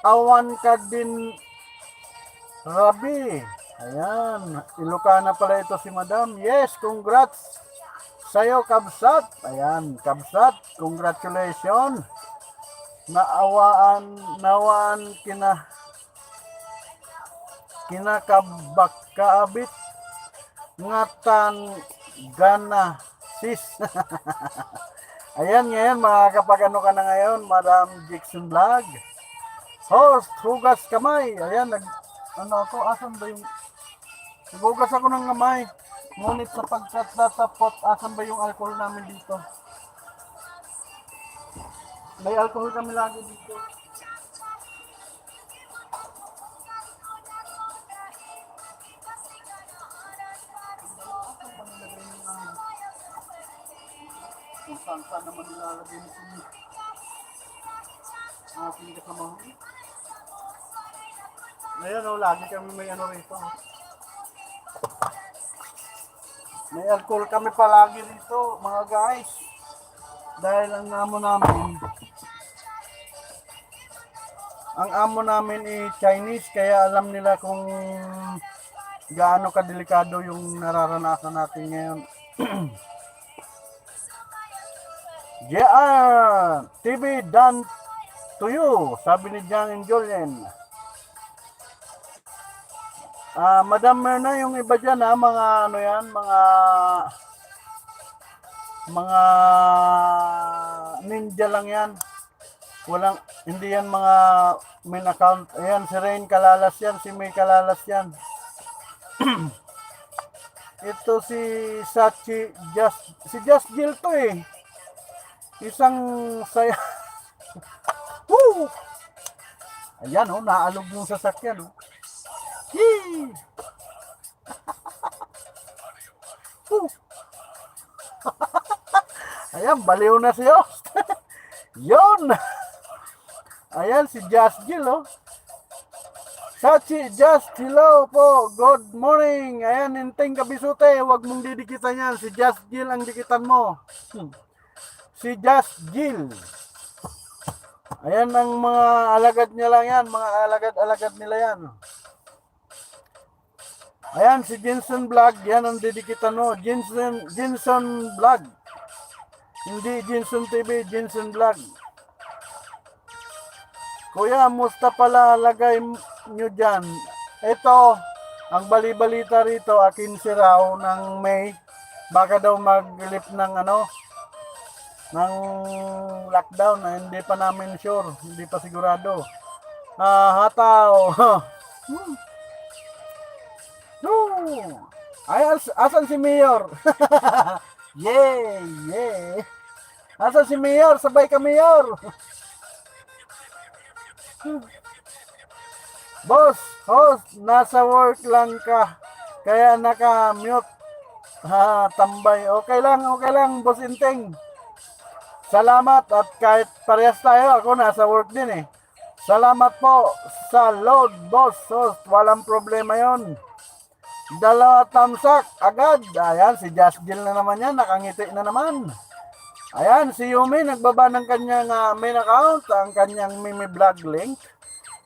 awan ka din, Rabi. Ayan. Ilocana pala ito si Madam. Yes, congrats sa'yo, Kabsat. Ayan, Kabsat. Congratulations. Nawaan kinakabakaabit ngatan gana sis. Ayan ngayon, makakapagano ka na ngayon, Madam Jackson Vlog. Host, hugas kamay. Ayan, asan ba yung, naghugas ako ng kamay. Ngunit sa pagkatatapot, asan ba yung alcohol namin dito? May alcohol kami lagi dito. Kung saan naman nilalagay nito ni aking kasamahan. Ngayon lagi kami may ano rito. May alcohol kami palagi rito, mga guys. Dahil ang amo namin ay Chinese, kaya alam nila kung gaano kadelikado yung nararanasan natin ngayon. JR TV done to you, sabi ni John and Julian. Madam Merna, yung iba dyan mga ano yan, mga ninja lang yan. Hindi yan mga main account. Ayan, si Rain Kalalas yan, si May Kalalas yan. Ito si Sachi, si Just Jill to eh. Isang saya. Woo! Ayan oh, naalog yung sasakyan oh. Yee! Ayan, baliw na siya. Yun! Ayan, si Just Jill, oh. Sachi, Just, hello po. Good morning. Ayan, Inteng Kabisute. Huwag mong didikitan yan. Si Just Jill ang dikitan mo. Si Just Jill. Ayan ang mga alagad niya lang yan. Mga alagad nila yan. Ayan, si Jensen Vlog. Yan ang didikitan mo. Jensen Vlog. Hindi Jensen TV, Jensen Vlog. Kuya, musta pala lagay nyo dyan? Ito, ang bali-balita rito, akin si Rao ng May. Baka daw mag-lift ng ng lockdown. Hindi pa namin sure. Hindi pa sigurado. Hataw. Ay, asan si Mayor? Yeah. Asan si Mayor? Sabay ka, Mayor. Boss, host, nasa work lang ka. Kaya naka-mute. Tambay. Okay lang, Boss Inteng. Salamat at kahit parehas tayo, ako nasa work din eh. Salamat po sa load, boss, host. Walang problema yon. 2 thumbs up agad. Ayan, si Just Jill na naman yan. Nakangiti na naman. Ayan, si Yumi nagbaba ng kanyang main account, ang kanyang Mimi Vlog link.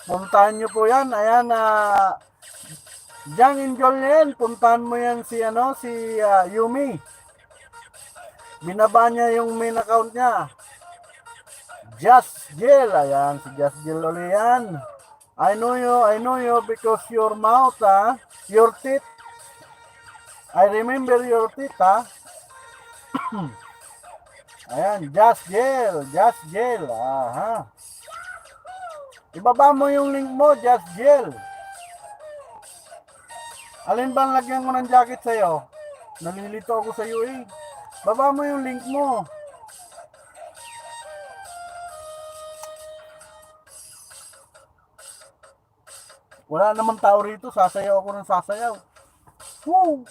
Puntahan nyo po yan. Ayan, Jang Enjoy yan. Puntahan mo yan si Yumi. Binaba niya yung main account niya. Just Jill. Ayan, si Just Jill ulit yan. I know you because your mouth, your teeth. I remember your teeth, Ayan, Just Jail. Just Jail. Aha. Ibaba mo yung link mo, Just Jail. Alin ba ang lagyan mo ng jacket sa'yo? Nalilito ako sa'yo eh. Baba mo yung link mo. Wala namang tao rito, sasayaw ako ng sasayaw. Woo!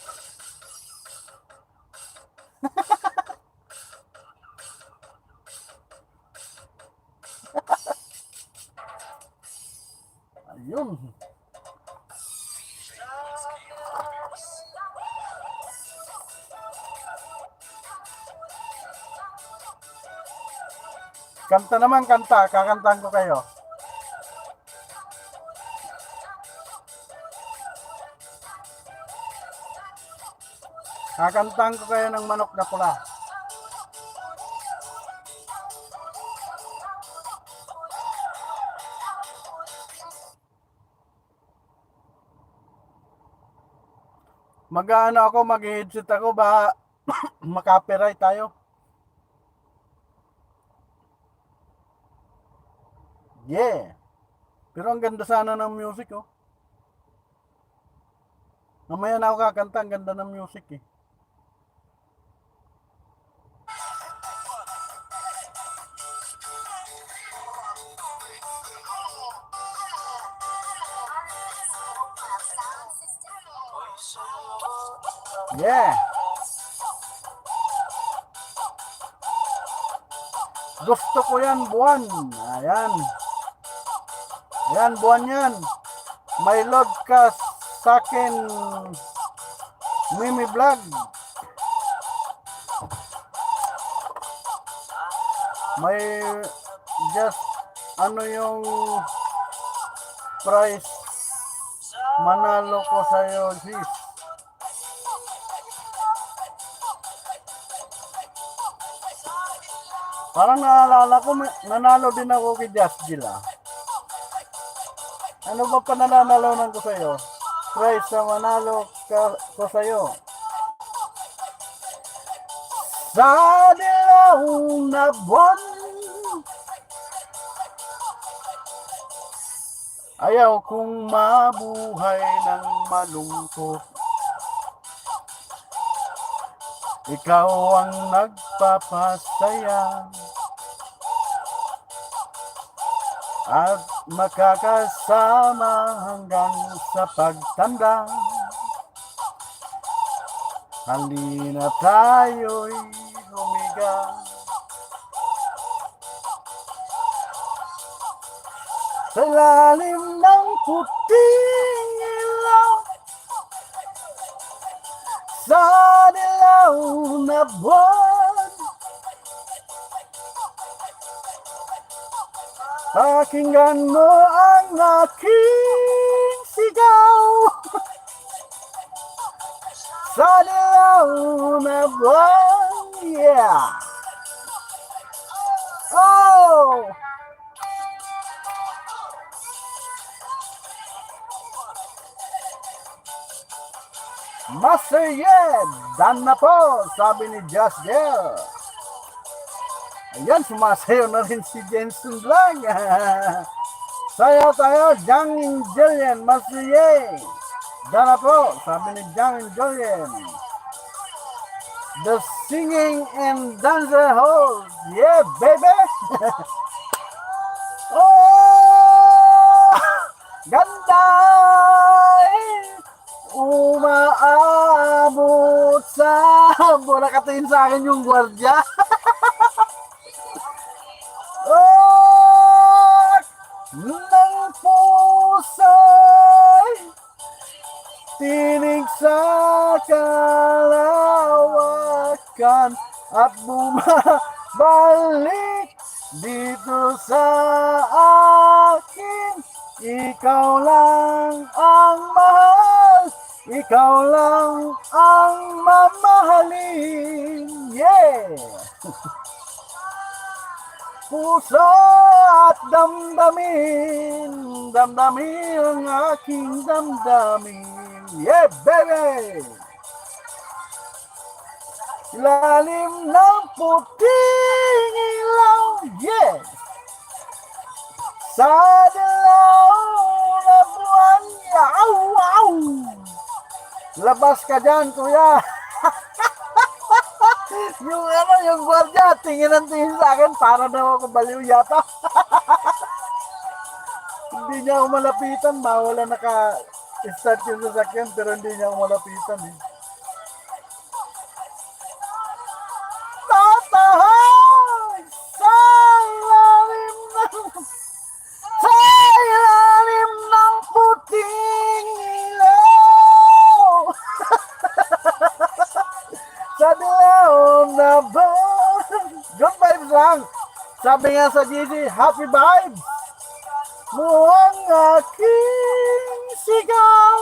Ayun. Kanta naman, kanta. Kakantahan ko kayo. Kakantahan ko kayo ng manok na pula. Mag-ano ako, mag-headset ako ba makapiright tayo? Yeah. Pero ang ganda sana ng music, oh. Mamaya na ako kakanta, ang ganda ng music, eh. Yeah. Gusto ko yan, buwan. Ayan. Ayan, buwan yan. May load ka sa akin, Mimi Vlog. May just ano yung price manalo ko sa'yo, sis. Parang naalala ko, nanalo din ako kay Just Jill, ah. Ano ba pa nananalonan ko sa'yo? Price sa manalo ko sa'yo. Sa dilaw na buwan, ayaw kong mabuhay ng malungkot. Ikaw ang nagpapasaya at makakasama hanggang sa pagtanda. Halina tayo'y humiga. Sa ilalim ng puting ilaw, sa dilaw na buwan, pakinggan mo ang aking sigaw. Sa dilaw na buwan, yeah. Oh! Master Yed, dan na po, sabi ni Just There. Ayan, sumasayo na rin si Jensen Vlog. Sayaw tayo, Jang Julian, Master Yed. Dan na po, sabi ni Jang Julian. The singing and dancer hall, yeah baby. Oh, ganda. Umaabot sa nakatingin sa akin yung gwardya. Oh, ng pusay tinig sa kalawakan at bumabalik dito sa akin. Ikaw lang ang mahal, ikaw lang ang mamahalin, yeah! Puso at damdamin, damdamin ang aking damdamin, yeah baby! Ilalim ng puting ilaw, yes! Sa dilaw na buwan, yaw, wow! Labas ka dyan, kuya! yung gwardiya, tingin ng tingin sa akin, para daw ako baliw yata. Hindi niya ako malapitan, mawala naka-start yung sasakyan, pero hindi niya ako malapitan eh. Tatahay sa ilalim ng puting ilaw. Sa dilaw na ba? Good vibes lang. Sabi nga sa GC, happy vibes. Muang aking sigaw.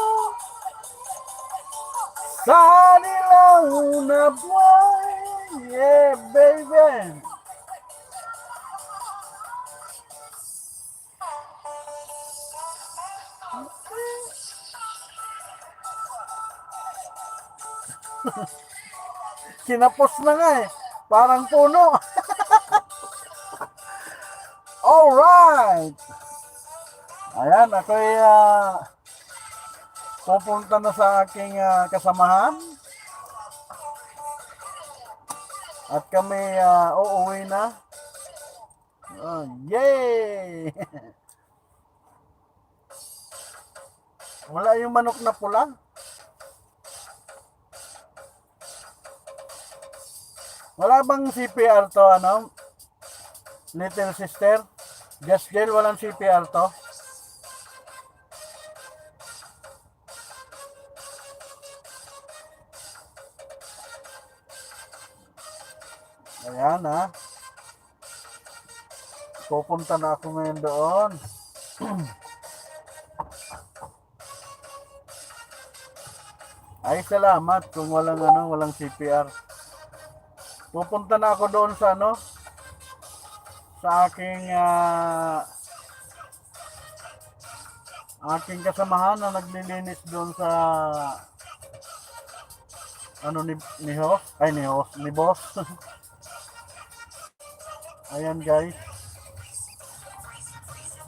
Sa dilaw na buwan. Yeah, baby. Kinapos na nga eh. Parang puno. Alright. Ayan, ako'y pupunta na sa aking kasamahan. At kami uuwi na. Yay! Wala yung manok na pula. Wala bang CPR to, ano? Little sister? Just Jill, walang CPR to? Ayan ha. Pupunta na ako ngayon doon. Ay, salamat kung walang CPR. Pupunta na ako doon sa sa aking kasamahan na naglilinis doon sa ni boss. Ayan guys.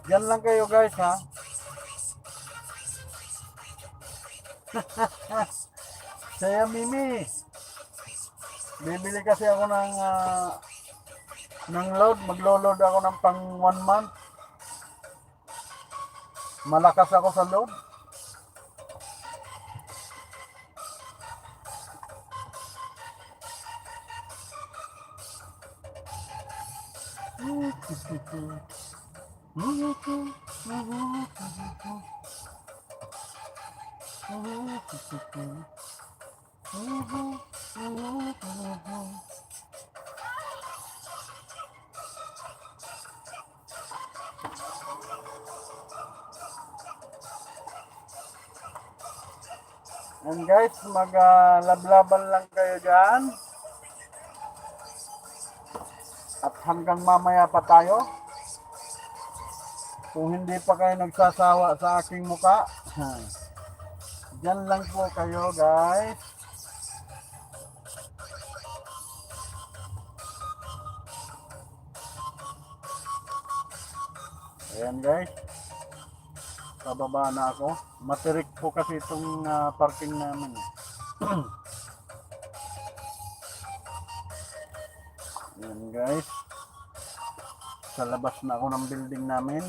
Diyan lang kayo guys ha. Saya Mimi. Bibili kasi ako ng load. Maglo-load ako ng pang 1 month. Malakas ako sa load. And guys, maglablaban lang kayo dyan. At hanggang mamaya pa tayo. Kung hindi pa kayo nagsasawa sa aking muka, dyan lang po kayo guys. Ayan guys. Pababa na ako. Matirik po kasi itong parking namin. Ayan guys. Sa labas na ako ng building namin.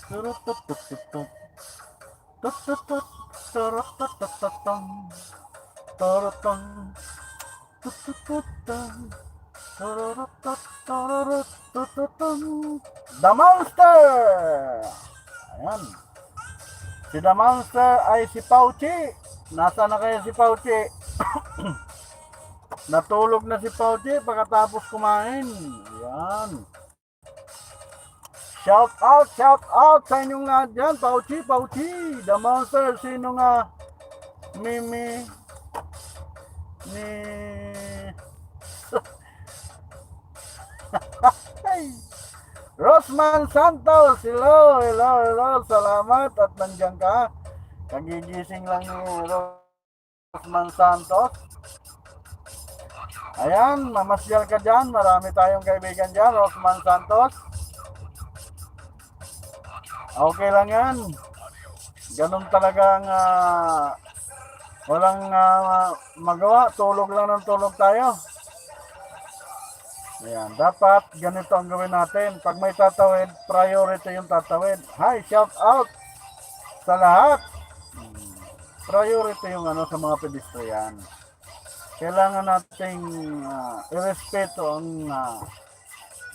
Turututututut. Tututut. Turututututut. Turutut. Tututut. The Monster! Ayan. Si The Monster ay si Pauchi. Nasa na kaya si Pauchi? Natulog na si Pauchi pagkatapos kumain. Ayan. Shout out sa inyo nga dyan. Pauchi. The Monster. Sino nga? Mimi. Ni... Rosman Santos, hello, salamat at nandiyan ka. Kagigising lang ni Rosman Santos. Ayan, mamasyal ka dyan. Marami tayong kaibigan dyan. Rosman Santos. Okay lang yan. Ganun talagang walang magawa. Tulog lang ng tulog tayo. Ayan, dapat ganito ang gawin natin. Pag may tatawid, priority yung tatawid. Hi, shout out sa lahat. Priority yung sa mga pedestrian. Kailangan nating irespeto ang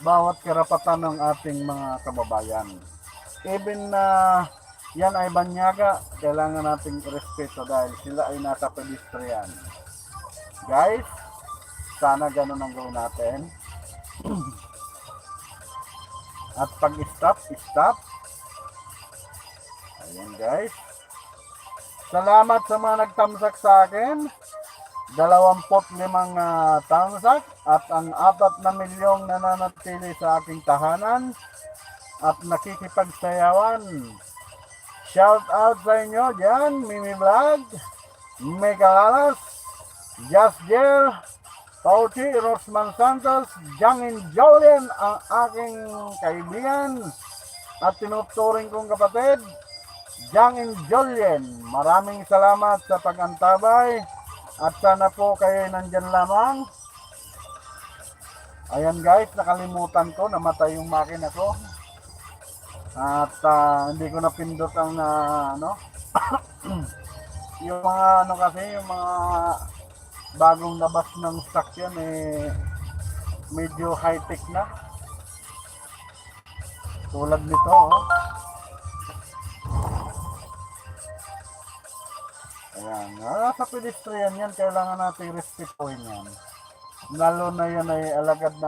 bawat karapatan ng ating mga kababayan. Even na yan ay banyaga, kailangan nating irespeto dahil sila ay nasa pedestrian. Guys, sana ganun ang gawin natin. At pag stop. Ayan guys. Salamat sa mga nagtamsak sa akin. 25 tamsak at ang 4 na milyong nananatili sa aking tahanan at nakikipagsayawan. Shout out sa inyo dyan, Mimi Vlog, Megalalas, Just Jill, Pauchi, Rosman Santos, Jangin Jolien, ang aking kaibigan at tinuturing kong kapatid, Jangin Jolien. Maraming salamat sa pag-antabay. At sana po kayo nandyan lamang. Ayan guys, nakalimutan ko, namatay yung makina ko. At hindi ko napindot ang yung mga kasi, yung mga bagong labas ng stock yan medyo high-tech na. Tulad nito, Ayan, sa pedestrian yan, kailangan natin respetuhin yan. Lalo na yan ay alagad na